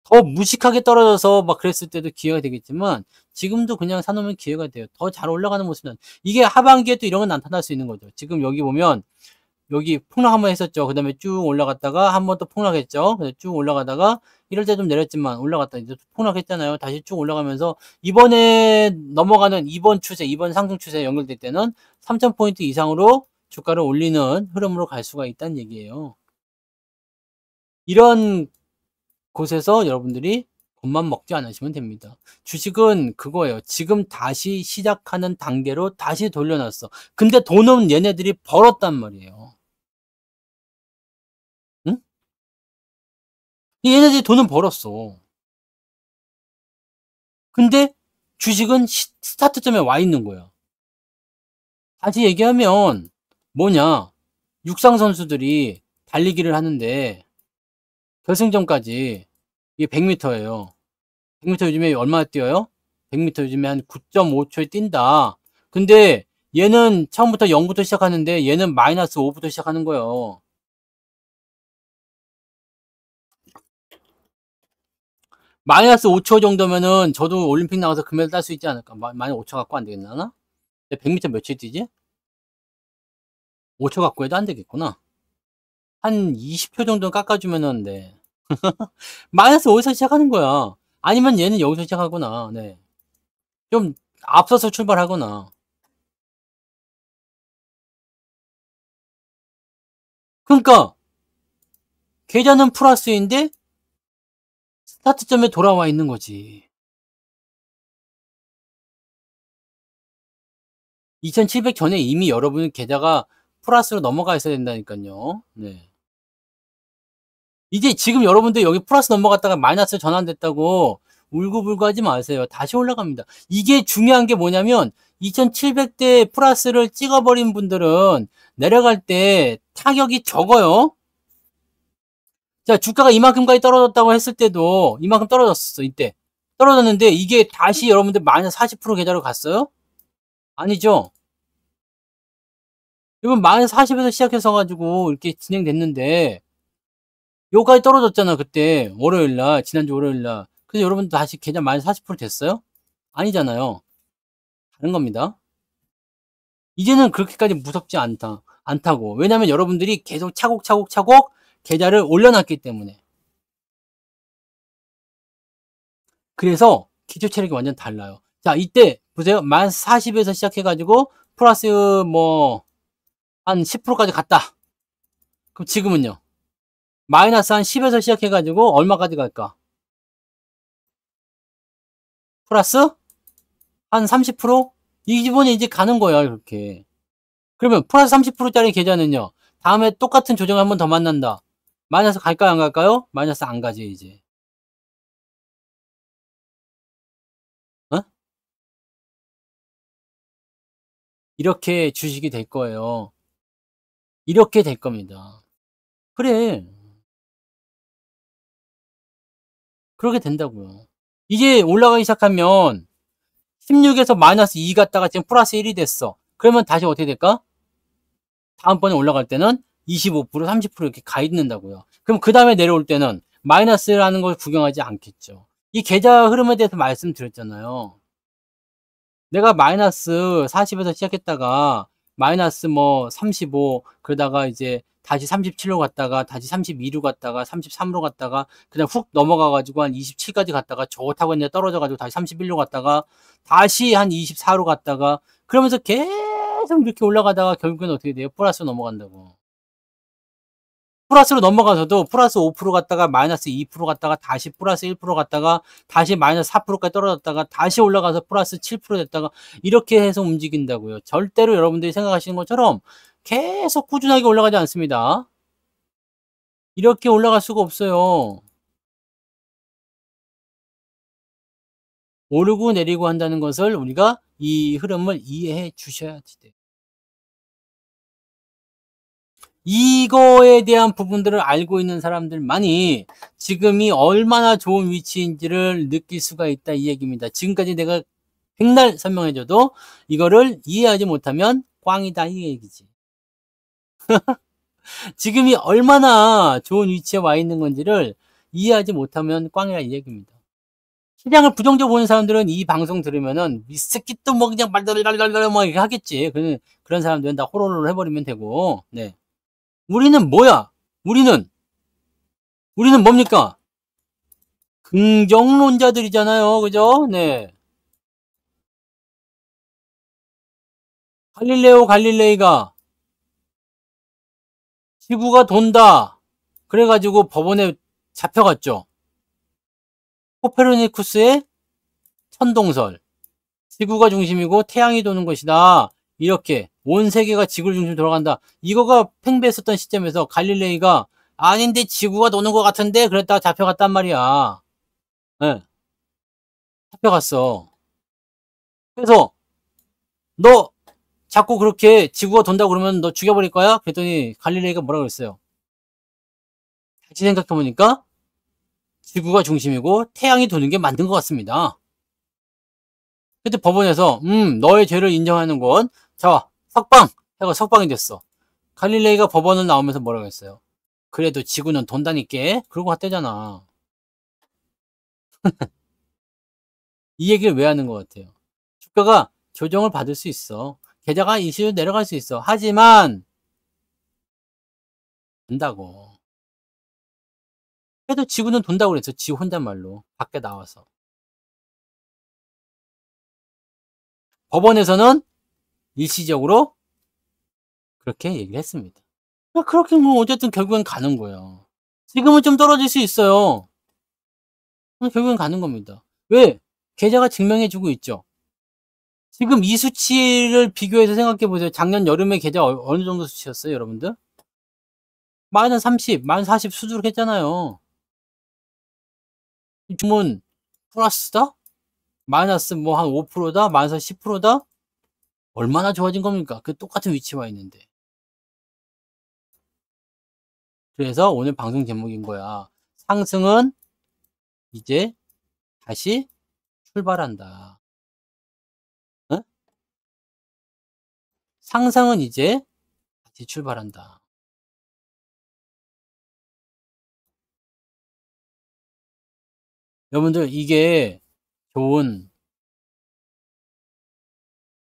더 무식하게 떨어져서 막 그랬을 때도 기회가 되겠지만 지금도 그냥 사놓으면 기회가 돼요. 더 잘 올라가는 모습은 이게 하반기에 또 이런 건 나타날 수 있는 거죠. 지금 여기 보면 여기 폭락 한번 했었죠. 그 다음에 쭉 올라갔다가 한 번 또 폭락했죠. 쭉 올라가다가 이럴 때 좀 내렸지만 올라갔다 이제 폭락했잖아요. 다시 쭉 올라가면서 이번에 넘어가는 이번 상승 추세에 연결될 때는 3,000포인트 이상으로 주가를 올리는 흐름으로 갈 수가 있다는 얘기예요. 이런 곳에서 여러분들이 돈만 먹지 않으시면 됩니다. 주식은 그거예요. 지금 다시 시작하는 단계로 다시 돌려놨어. 근데 돈은 얘네들이 벌었단 말이에요. 응? 얘네들이 돈은 벌었어. 근데 주식은 스타트점에 와 있는 거야. 다시 얘기하면 뭐냐? 육상 선수들이 달리기를 하는데 결승점까지 이게 100m예요. 100m 요즘에 얼마나 뛰어요? 100m 요즘에 한 9.5초에 뛴다. 근데 얘는 처음부터 0부터 시작하는데 얘는 마이너스 5부터 시작하는 거예요. 마이너스 5초 정도면은 저도 올림픽 나가서 금메달 딸 수 있지 않을까? 마이너스 5초 갖고 안 되겠나? 100m 몇 초에 뛰지? 5초 갖고 해도 안 되겠구나. 한 20초 정도 깎아주면은, 네. 마이너스 5에서 시작하는 거야. 아니면 얘는 여기서 시작하거나, 네. 좀 앞서서 출발하거나. 그러니까, 계좌는 플러스인데, 스타트점에 돌아와 있는 거지. 2700 전에 이미 여러분 계좌가 플러스로 넘어가 있어야 된다니까요. 네. 이제 지금 여러분들 여기 플러스 넘어갔다가 마이너스 전환됐다고 울고불고 하지 마세요. 다시 올라갑니다. 이게 중요한 게 뭐냐면 2700대 플러스를 찍어버린 분들은 내려갈 때 타격이 적어요. 자, 주가가 이만큼까지 떨어졌다고 했을 때도 이만큼 떨어졌어, 이때. 떨어졌는데 이게 다시 여러분들 마이너스 40% 계좌로 갔어요? 아니죠. 이건 마이너스 40에서 시작해서 가지고 이렇게 진행됐는데 요까지 떨어졌잖아, 그때. 월요일날, 지난주 월요일날. 그래서 여러분 다시 계좌 마이너스 40% 됐어요? 아니잖아요. 다른 겁니다. 이제는 그렇게까지 무섭지 않다고. 왜냐면 여러분들이 계속 차곡차곡 계좌를 올려놨기 때문에. 그래서 기초 체력이 완전 달라요. 자, 이때 보세요. 마이너스 40에서 시작해가지고 플러스 뭐 한 10%까지 갔다. 그럼 지금은요? 마이너스 한 10에서 시작해가지고 얼마까지 갈까? 플러스 한 30%? 이 기본에 이제 가는 거야, 이렇게. 그러면 플러스 30%짜리 계좌는요. 다음에 똑같은 조정을 한 번 더 만난다. 마이너스 갈까요, 안 갈까요? 마이너스 안 가지, 이제. 어? 이렇게 주식이 될 거예요. 이렇게 될 겁니다. 그래. 그렇게 된다고요. 이제 올라가기 시작하면 16에서 마이너스 2 갔다가 지금 플러스 1이 됐어. 그러면 다시 어떻게 될까? 다음번에 올라갈 때는 25%, 30% 이렇게 가 있는다고요. 그럼 그 다음에 내려올 때는 마이너스라는 걸 구경하지 않겠죠. 이 계좌 흐름에 대해서 말씀드렸잖아요. 내가 마이너스 40에서 시작했다가 마이너스 뭐 35, 그러다가 이제 다시 37로 갔다가 다시 32로 갔다가 33으로 갔다가 그냥 훅 넘어가가지고 한 27까지 갔다가 좋다고 했는데 떨어져가지고 다시 31로 갔다가 다시 한 24로 갔다가 그러면서 계속 이렇게 올라가다가 결국엔 어떻게 돼요? 플러스 넘어간다고. 플러스로 넘어가서도 플러스 5% 갔다가 마이너스 2% 갔다가 다시 플러스 1% 갔다가 다시 마이너스 4%까지 떨어졌다가 다시 올라가서 플러스 7% 됐다가 이렇게 해서 움직인다고요. 절대로 여러분들이 생각하시는 것처럼 계속 꾸준하게 올라가지 않습니다. 이렇게 올라갈 수가 없어요. 오르고 내리고 한다는 것을 우리가 이 흐름을 이해해 주셔야지 돼요. 이거에 대한 부분들을 알고 있는 사람들만이 지금이 얼마나 좋은 위치인지를 느낄 수가 있다 이 얘기입니다. 지금까지 내가 백날 설명해줘도 이거를 이해하지 못하면 꽝이다 이 얘기지. 지금이 얼마나 좋은 위치에 와 있는 건지를 이해하지 못하면 꽝이라 이 얘기입니다. 시장을 부정적으로 보는 사람들은 이 방송 들으면은 이 새끼 또 뭐 그냥 말달달달달 뭐 이렇게 하겠지. 그런 사람들은 다 호로로 해버리면 되고. 네. 우리는 뭐야? 우리는 뭡니까? 긍정론자들이잖아요. 그죠? 네. 갈릴레오 갈릴레이가 지구가 돈다. 그래가지고 법원에 잡혀갔죠. 코페르니쿠스의 천동설. 지구가 중심이고 태양이 도는 것이다. 이렇게 온 세계가 지구를 중심으로 돌아간다. 이거가 팽배했었던 시점에서 갈릴레이가 아닌데 지구가 도는 것 같은데 그랬다가 잡혀갔단 말이야. 네. 잡혀갔어. 그래서 너 자꾸 그렇게 지구가 돈다고 그러면 너 죽여버릴 거야? 그랬더니 갈릴레이가 뭐라 그랬어요? 다시 생각해보니까 지구가 중심이고 태양이 도는 게 맞는 것 같습니다. 그때 법원에서 너의 죄를 인정하는 건 자 석방 해가 석방이 됐어. 갈릴레이가 법원을 나오면서 뭐라고 했어요? 그래도 지구는 돈다니까 그러고 갔대잖아. 이 얘기를 왜 하는 것 같아요? 주가가 조정을 받을 수 있어. 계좌가 이슈로 내려갈 수 있어. 하지만 돈다고. 그래도 지구는 돈다고 그랬어. 지 혼잣말로 밖에 나와서. 법원에서는 일시적으로 그렇게 얘기를 했습니다. 그렇게 뭐 어쨌든 결국엔 가는 거예요. 지금은 좀 떨어질 수 있어요. 결국엔 가는 겁니다. 왜? 계좌가 증명해주고 있죠. 지금 이 수치를 비교해서 생각해 보세요. 작년 여름에 계좌 어느 정도 수치였어요, 여러분들? 마이너스 30, 마이너스 40 수두룩했잖아요. 지금은 플러스다? 마이너스 뭐 한 5%다? 마이너스 10%다? 얼마나 좋아진 겁니까? 그 똑같은 위치에 와 있는데. 그래서 오늘 방송 제목인 거야. 상승은 이제 다시 출발한다. 어? 상승은 이제 다시 출발한다. 여러분들 이게 좋은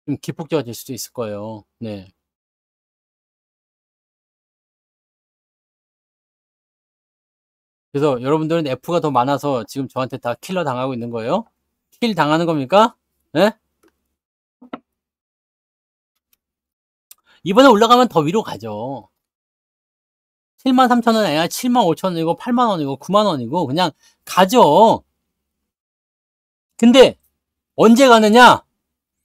좀 기폭제가 될 수도 있을 거예요. 네. 그래서 여러분들은 F가 더 많아서 지금 저한테 다 킬러 당하고 있는 거예요? 킬 당하는 겁니까? 네? 이번에 올라가면 더 위로 가죠. 73,000원 아니라 75,000원이고 8만원이고 9만원이고 그냥 가죠. 근데 언제 가느냐?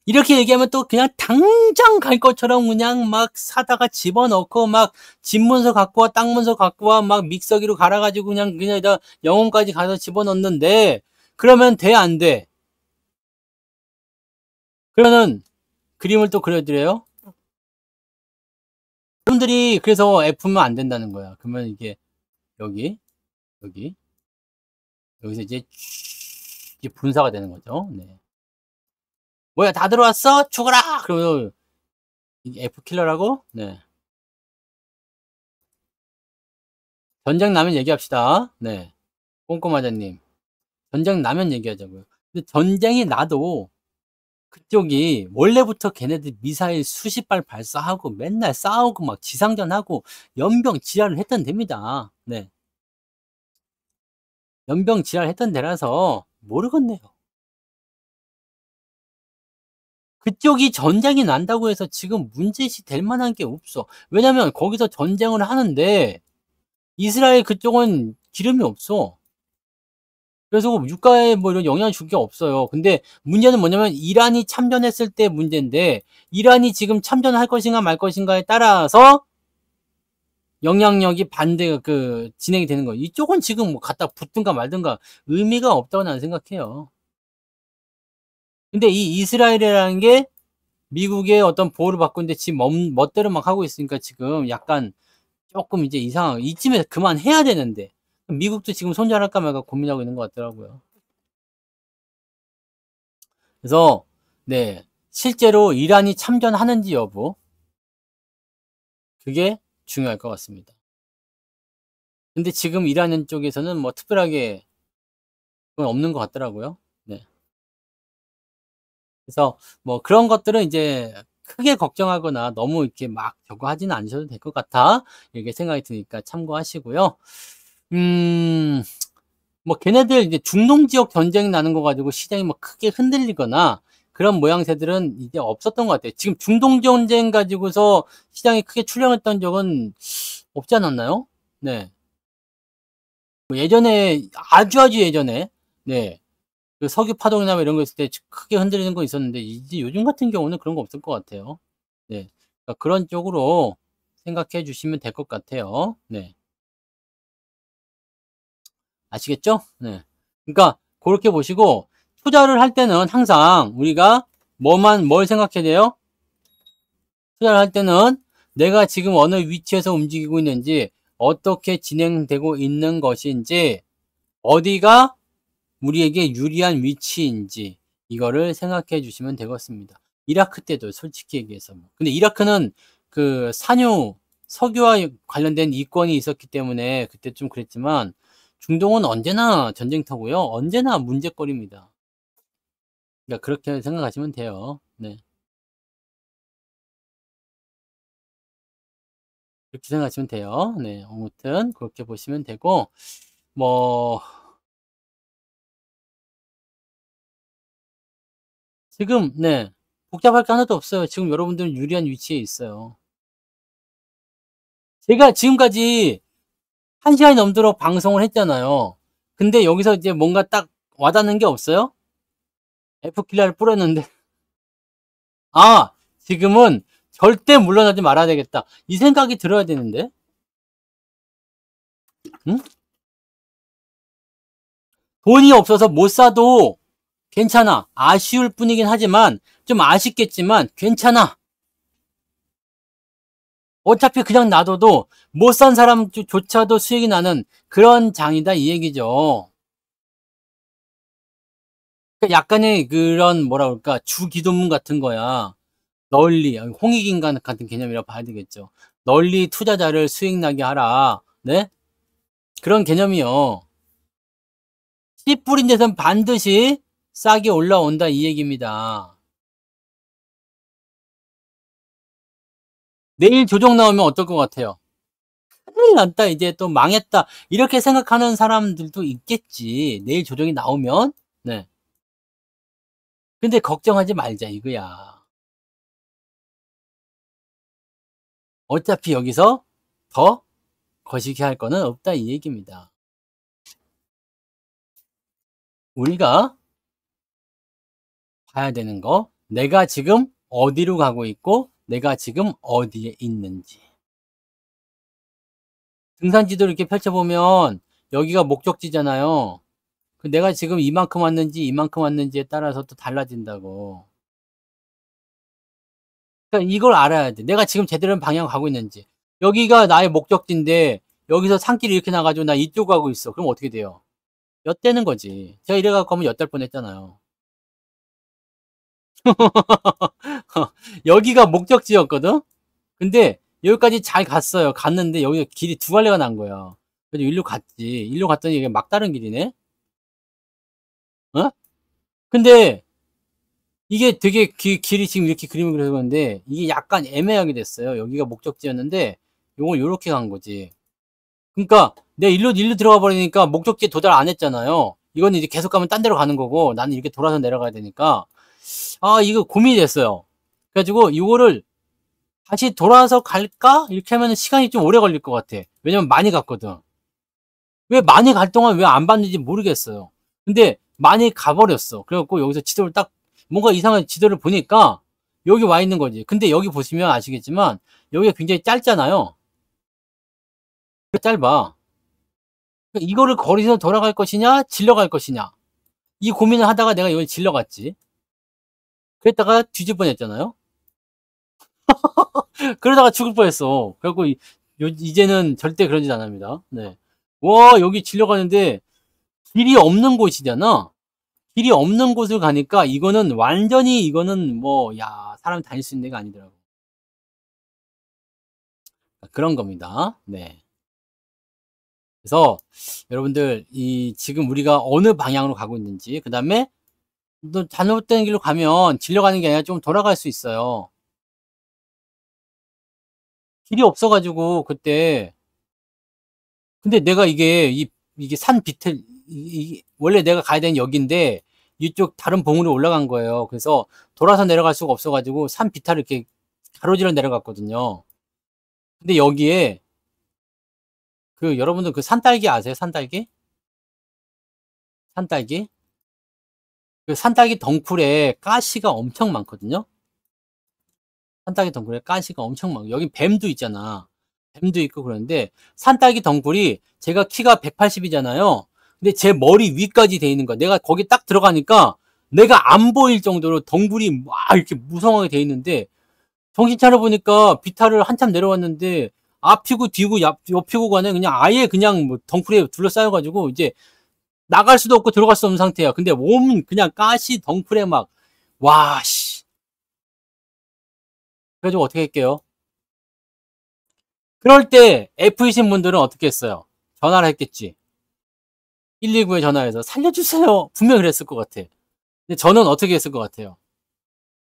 이렇게 얘기하면 또 그냥 당장 갈 것처럼 그냥 막 사다가 집어넣고 막 집문서 갖고 와 땅문서 갖고 와 막 믹서기로 갈아가지고 그냥 영혼까지 가서 집어넣는데 그러면 돼 안 돼? 그러면은 그림을 또 그려드려요. 여러분들이 그래서 F면 안 된다는 거야. 그러면 이게 여기서 이제 분사가 되는 거죠. 네. 뭐야 다 들어왔어? 죽어라! 그러면 이게 F킬러라고? 네. 전쟁 나면 얘기합시다. 네. 꼼꼼하자님. 전쟁 나면 얘기하자고요. 근데 전쟁이 나도 그쪽이 원래부터 걔네들 미사일 수십 발 발사하고 맨날 싸우고 막 지상전하고 연병 지랄을 했던 데입니다. 네. 연병 지랄 했던 데라서 모르겠네요. 그쪽이 전쟁이 난다고 해서 지금 문제시 될 만한 게 없어. 왜냐면 거기서 전쟁을 하는데 이스라엘 그쪽은 기름이 없어. 그래서 유가에 뭐 이런 영향을 줄 게 없어요. 근데 문제는 뭐냐면 이란이 참전했을 때 문제인데 이란이 지금 참전할 것인가 말 것인가에 따라서 영향력이 진행이 되는 거예요. 이쪽은 지금 뭐 갖다 붙든가 말든가 의미가 없다고 나는 생각해요. 근데 이 이스라엘이라는 게 미국의 어떤 보호를 받고 있는데 지금 멋대로 막 하고 있으니까 지금 약간 조금 이제 이상하고 이쯤에서 그만해야 되는데 미국도 지금 손절할까 말까 고민하고 있는 것 같더라고요. 그래서 네 실제로 이란이 참전하는지 여부 그게 중요할 것 같습니다. 근데 지금 이란 쪽에서는 뭐 특별하게 그건 없는 것 같더라고요. 네. 그래서 뭐 그런 것들은 이제 크게 걱정하거나 너무 이렇게 막 저거 하지는 않으셔도 될 것 같아. 이렇게 생각이 드니까 참고하시고요. 뭐 걔네들 이제 중동 지역 전쟁 나는 거 가지고 시장이 뭐 크게 흔들리거나 그런 모양새들은 이제 없었던 것 같아요. 지금 중동 전쟁 가지고서 시장이 크게 출렁했던 적은 없지 않았나요? 네. 뭐 예전에 아주 예전에 네. 그 석유 파동이나 뭐 이런 거 있을 때 크게 흔들리는 거 있었는데 이제 요즘 같은 경우는 그런 거 없을 것 같아요. 네. 그러니까 그런 쪽으로 생각해 주시면 될 것 같아요. 네. 아시겠죠? 네. 그러니까 고렇게 보시고 투자를 할 때는 항상 우리가 뭘 생각해야 돼요? 투자를 할 때는 내가 지금 어느 위치에서 움직이고 있는지, 어떻게 진행되고 있는 것인지, 어디가 우리에게 유리한 위치인지 이거를 생각해 주시면 되겠습니다. 이라크 때도 솔직히 얘기해서 근데 이라크는 그 산유 석유와 관련된 이권이 있었기 때문에 그때 좀 그랬지만 중동은 언제나 전쟁터고요. 언제나 문제거리입니다. 그러니까 그렇게 생각하시면 돼요. 네. 그렇게 생각하시면 돼요. 네. 아무튼 그렇게 보시면 되고 뭐 지금 네. 복잡할 게 하나도 없어요. 지금 여러분들은 유리한 위치에 있어요. 제가 지금까지 1시간이 넘도록 방송을 했잖아요. 근데 여기서 이제 뭔가 딱 와닿는 게 없어요? F킬러를 뿌렸는데 아 지금은 절대 물러나지 말아야 되겠다 이 생각이 들어야 되는데 응? 돈이 없어서 못 사도 괜찮아. 아쉬울 뿐이긴 하지만 좀 아쉽겠지만 괜찮아. 어차피 그냥 놔둬도 못 산 사람조차도 수익이 나는 그런 장이다 이 얘기죠. 그러니까 약간의 그런 뭐라 그럴까 주기도문 같은 거야. 널리 홍익인간 같은 개념이라 봐야 되겠죠. 널리 투자자를 수익 나게 하라. 네? 그런 개념이요. 씨 뿌린 데선 반드시 싹이 올라온다 이 얘기입니다. 내일 조정 나오면 어떨 것 같아요? 큰일 났다 이제 또 망했다 이렇게 생각하는 사람들도 있겠지. 내일 조정이 나오면. 네. 근데 걱정하지 말자 이거야. 어차피 여기서 더 거시기 할 거는 없다 이 얘기입니다. 우리가 봐야 되는 거, 내가 지금 어디로 가고 있고 내가 지금 어디에 있는지. 등산 지도를 이렇게 펼쳐보면 여기가 목적지잖아요. 내가 지금 이만큼 왔는지 이만큼 왔는지에 따라서 또 달라진다고. 그러니까 이걸 알아야 돼. 내가 지금 제대로 방향 가고 있는지. 여기가 나의 목적지인데 여기서 산길이 이렇게 나가지고 나 이쪽 가고 있어. 그럼 어떻게 돼요? 엿대는 거지. 제가 이래갖고 하면 엿될 뻔했잖아요. 여기가 목적지였거든? 근데 여기까지 잘 갔어요. 갔는데 여기가 길이 두 갈래가 난 거야. 그래서 일로 갔지. 일로 갔더니 이게 막다른 길이네? 어? 근데 이게 되게 길이 지금 이렇게 그림을 그려봤는데 이게 약간 애매하게 됐어요. 여기가 목적지였는데 요걸 요렇게 간 거지. 그러니까 내 일로 들어가 버리니까 목적지에 도달 안 했잖아요. 이거는 이제 계속 가면 딴 데로 가는 거고 나는 이렇게 돌아서 내려가야 되니까 아 이거 고민이 됐어요. 그래가지고 이거를 다시 돌아서 갈까? 이렇게 하면 시간이 좀 오래 걸릴 것 같아. 왜냐면 많이 갔거든. 왜 많이 갈 동안 왜 안 봤는지 모르겠어요. 근데 많이 가버렸어. 그래갖고 여기서 지도를 딱 뭔가 이상한 지도를 보니까 여기 와 있는 거지. 근데 여기 보시면 아시겠지만 여기가 굉장히 짧잖아요. 짧아. 이거를 거리서 돌아갈 것이냐 질러 갈 것이냐 이 고민을 하다가 내가 이걸 질러 갔지. 그랬다가 뒤질 뻔했잖아요. 그러다가 죽을 뻔했어. 그래갖고 이제는 절대 그런 짓 안 합니다. 네. 와 여기 질러 가는데 길이 없는 곳이잖아. 길이 없는 곳을 가니까 이거는 완전히 이거는 뭐 야 사람 다닐 수 있는 데가 아니더라고. 그런 겁니다. 네. 그래서 여러분들 이 지금 우리가 어느 방향으로 가고 있는지 그다음에 또 잘못된 길로 가면 질려가는 게 아니라 좀 돌아갈 수 있어요. 길이 없어 가지고 그때 근데 내가 이게 산 비틀 원래 내가 가야 되는 여기인데 이쪽 다른 봉우로 올라간 거예요. 그래서 돌아서 내려갈 수가 없어 가지고 산 비탈을 이렇게 가로질러 내려갔거든요. 근데 여기에 그 여러분들 그 산딸기 아세요? 산딸기? 산딸기? 그 산딸기 덩굴에 가시가 엄청 많거든요. 산딸기 덩굴에 가시가 엄청 많고, 여기 뱀도 있잖아. 뱀도 있고 그러는데, 산딸기 덩굴이 제가 키가 180이잖아요. 근데 제 머리 위까지 돼 있는 거야. 내가 거기 딱 들어가니까 내가 안 보일 정도로 덩굴이 막 이렇게 무성하게 돼 있는데, 정신 차려보니까 비탈을 한참 내려왔는데, 앞이고 뒤고 옆이고 간에 그냥 아예 그냥 뭐 덩굴에 둘러싸여가지고 이제 나갈 수도 없고 들어갈 수 없는 상태야. 근데 몸은 그냥 가시 덩굴에 막, 와, 씨. 그래가지고 어떻게 할게요? 그럴 때 F이신 분들은 어떻게 했어요? 전화를 했겠지. 119에 전화해서 살려주세요. 분명히 그랬을 것 같아. 근데 저는 어떻게 했을 것 같아요?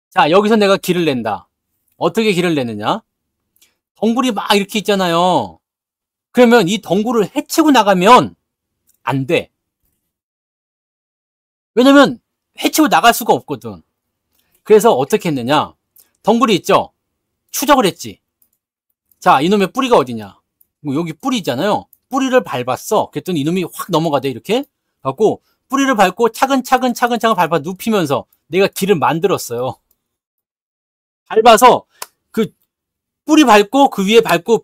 자, 여기서 내가 길을 낸다. 어떻게 길을 내느냐? 덩굴이 막 이렇게 있잖아요. 그러면 이 덩굴을 헤치고 나가면 안 돼. 왜냐면 해치고 나갈 수가 없거든. 그래서 어떻게 했느냐? 덩굴이 있죠? 추적을 했지. 자, 이놈의 뿌리가 어디냐? 뭐 여기 뿌리 있잖아요. 뿌리를 밟았어. 그랬더니 이놈이 확 넘어가대, 이렇게. 갖고 뿌리를 밟고 차근차근 밟아 눕히면서 내가 길을 만들었어요. 밟아서 그 뿌리 밟고 그 위에 밟고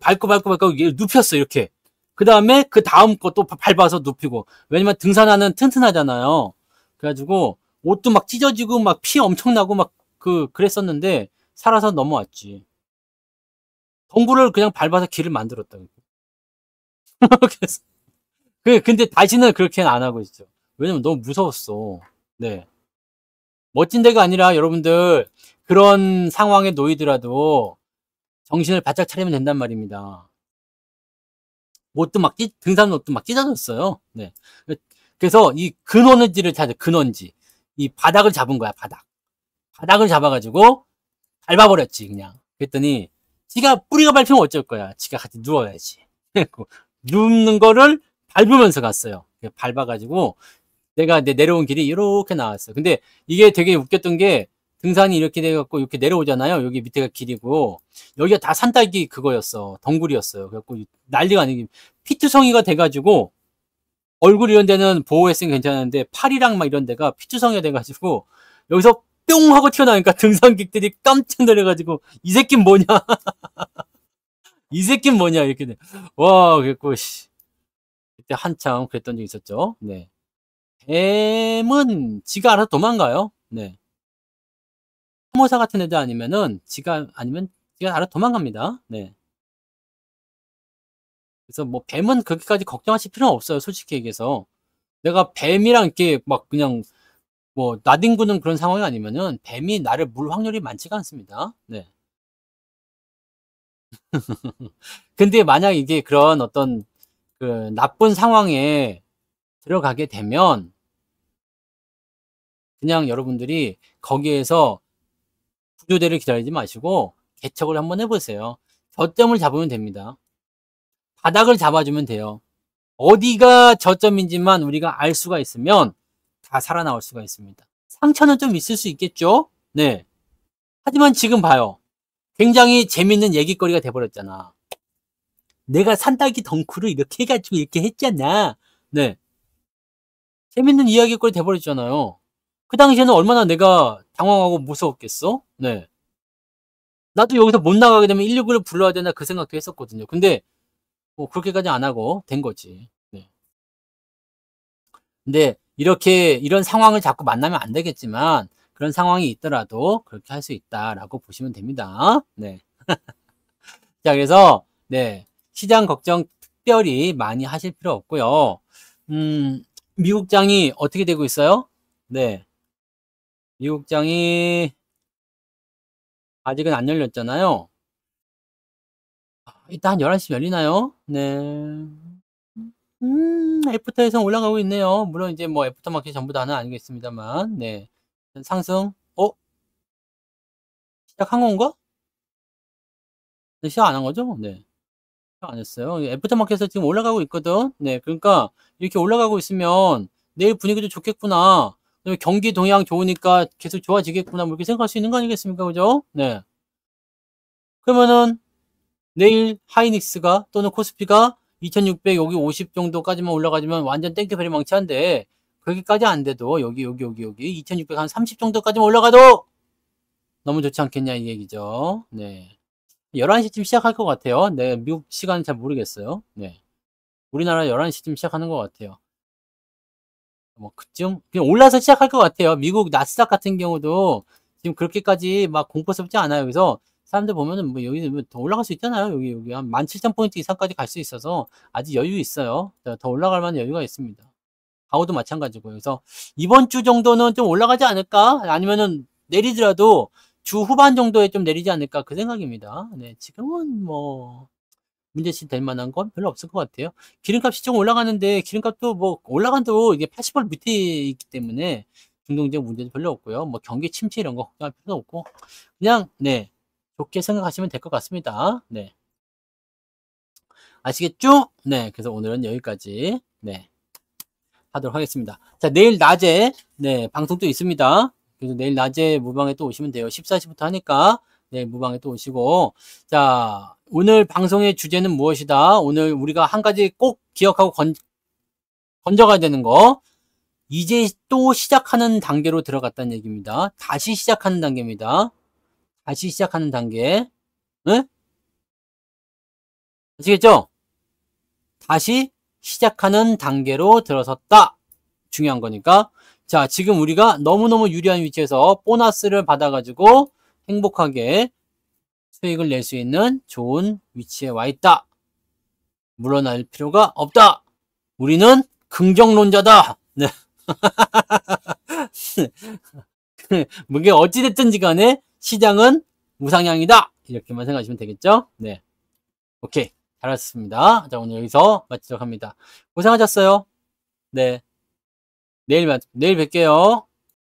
눕혔어, 이렇게. 그 다음에 그 다음 것도 밟아서 눕히고. 왜냐면 등산화는 튼튼하잖아요. 그래가지고 옷도 막 찢어지고 막 피 엄청 나고 막 그랬었는데 살아서 넘어왔지. 덩굴을 그냥 밟아서 길을 만들었다. 그래서 근데 다시는 그렇게는 안 하고 있죠. 왜냐면 너무 무서웠어. 네. 멋진 데가 아니라 여러분들 그런 상황에 놓이더라도 정신을 바짝 차리면 된단 말입니다. 옷도 막 등산 옷도 막 찢어졌어요. 네. 그래서 이 근원지를 찾아, 근원지. 이 바닥을 잡은 거야, 바닥. 바닥을 잡아가지고 밟아버렸지, 그냥. 그랬더니 지가 뿌리가 밟히면 어쩔 거야. 지가 같이 누워야지. 눕는 거를 밟으면서 갔어요. 밟아가지고 내가 내려온 길이 이렇게 나왔어. 근데 이게 되게 웃겼던 게 등산이 이렇게 돼갖고 이렇게 내려오잖아요. 여기 밑에가 길이고 여기가 다 산딸기 그거였어. 덩굴이었어요. 그래갖고 난리가 아니고 피투성이가 돼가지고 얼굴 이런 데는 보호했으면 괜찮은데 팔이랑 막 이런 데가 피투성이가 돼가지고 여기서 뿅 하고 튀어나오니까 등산객들이 깜짝 놀래가지고 이 새끼는 뭐냐? 이 새끼는 뭐냐? 이렇게 돼. 와, 그랬고 씨. 그때 한참 그랬던 적이 있었죠. 네. 뱀은 지가 알아서 도망가요. 네. 사모사 같은 애들 아니면은 지가 알아서 도망갑니다. 네. 그래서 뭐 뱀은 그렇게까지 걱정하실 필요는 없어요. 솔직히 얘기해서. 내가 뱀이랑 이렇게 막 그냥 뭐 나뒹구는 그런 상황이 아니면은 뱀이 나를 물 확률이 많지가 않습니다. 네. 근데 만약 이게 그런 어떤 그 나쁜 상황에 들어가게 되면 그냥 여러분들이 거기에서 구조대를 기다리지 마시고 개척을 한번 해보세요. 저점을 잡으면 됩니다. 바닥을 잡아주면 돼요. 어디가 저점인지만 우리가 알 수가 있으면 다 살아나올 수가 있습니다. 상처는 좀 있을 수 있겠죠? 네. 하지만 지금 봐요. 굉장히 재밌는 얘기거리가 돼버렸잖아. 내가 산딸기 덩굴을 이렇게 해가지고 이렇게 했잖아. 네. 재밌는 이야기거리 돼버렸잖아요. 그 당시에는 얼마나 내가 당황하고 무서웠겠어? 네. 나도 여기서 못 나가게 되면 119를 불러야 되나 그 생각도 했었거든요. 근데 뭐 그렇게까지 안 하고 된 거지. 네. 근데 이렇게 이런 상황을 자꾸 만나면 안 되겠지만 그런 상황이 있더라도 그렇게 할 수 있다라고 보시면 됩니다. 네. 자, 그래서 네. 시장 걱정 특별히 많이 하실 필요 없고요. 미국장이 어떻게 되고 있어요? 네. 미국장이 아직은 안 열렸잖아요. 이따 한 11시 열리나요? 네. 애프터에서 올라가고 있네요. 물론 이제 뭐 애프터 마켓 전부 다는 아니겠습니다만, 네. 상승, 시작한 건가? 네, 시작 안 한 거죠? 네. 시작 안 했어요. 애프터 마켓에서 지금 올라가고 있거든? 네. 그러니까 이렇게 올라가고 있으면 내일 분위기도 좋겠구나. 경기 동향 좋으니까 계속 좋아지겠구나. 뭐 이렇게 생각할 수 있는 거 아니겠습니까? 그죠? 네. 그러면은 내일 하이닉스가 또는 코스피가 2600 여기 50 정도까지만 올라가지면 완전 땡큐 베리 망치한데 그렇게까지 안 돼도 여기 2600 한 30 정도까지만 올라가도 너무 좋지 않겠냐 이 얘기죠. 네. 11시쯤 시작할 것 같아요. 네, 미국 시간은 잘 모르겠어요. 네. 우리나라 11시쯤 시작하는 것 같아요. 뭐 그쯤 그냥 올라서 시작할 것 같아요. 미국 나스닥 같은 경우도 지금 그렇게까지 막 공포스럽지 않아요. 그래서 사람들 보면은 뭐 여기 더 올라갈 수 있잖아요. 여기 한 17,000포인트 이상까지 갈 수 있어서 아직 여유 있어요. 더 올라갈 만한 여유가 있습니다. 가오도 마찬가지고요. 그래서 이번 주 정도는 좀 올라가지 않을까? 아니면은 내리더라도 주 후반 정도에 좀 내리지 않을까? 그 생각입니다. 네, 지금은 뭐 문제시 될 만한 건 별로 없을 것 같아요. 기름값이 좀 올라가는데 기름값도 뭐 올라간도 이게 80불 밑에 있기 때문에 중동적 문제도 별로 없고요. 뭐 경기 침체 이런 거 걱정할 필요도 없고 그냥 네 좋게 생각하시면 될 것 같습니다. 네 아시겠죠? 네 그래서 오늘은 여기까지 네 하도록 하겠습니다. 자 내일 낮에 네 방송 또 있습니다. 그래서 내일 낮에 무방에 또 오시면 돼요. 14시부터 하니까 네 무방에 또 오시고 자 오늘 방송의 주제는 무엇이다? 오늘 우리가 한 가지 꼭 기억하고 건져가야 되는 거 이제 또 시작하는 단계로 들어갔다는 얘기입니다. 다시 시작하는 단계입니다. 다시 시작하는 단계 네? 아시겠죠? 다시 시작하는 단계로 들어섰다. 중요한 거니까 자 지금 우리가 너무너무 유리한 위치에서 보너스를 받아가지고 행복하게 수익을 낼 수 있는 좋은 위치에 와 있다. 물러날 필요가 없다. 우리는 긍정론자다. 네. 뭐게 어찌됐든지 간에 시장은 우상향이다. 이렇게만 생각하시면 되겠죠? 네. 오케이. 잘하셨습니다. 자, 오늘 여기서 마치도록 합니다. 고생하셨어요. 네. 내일 뵐게요.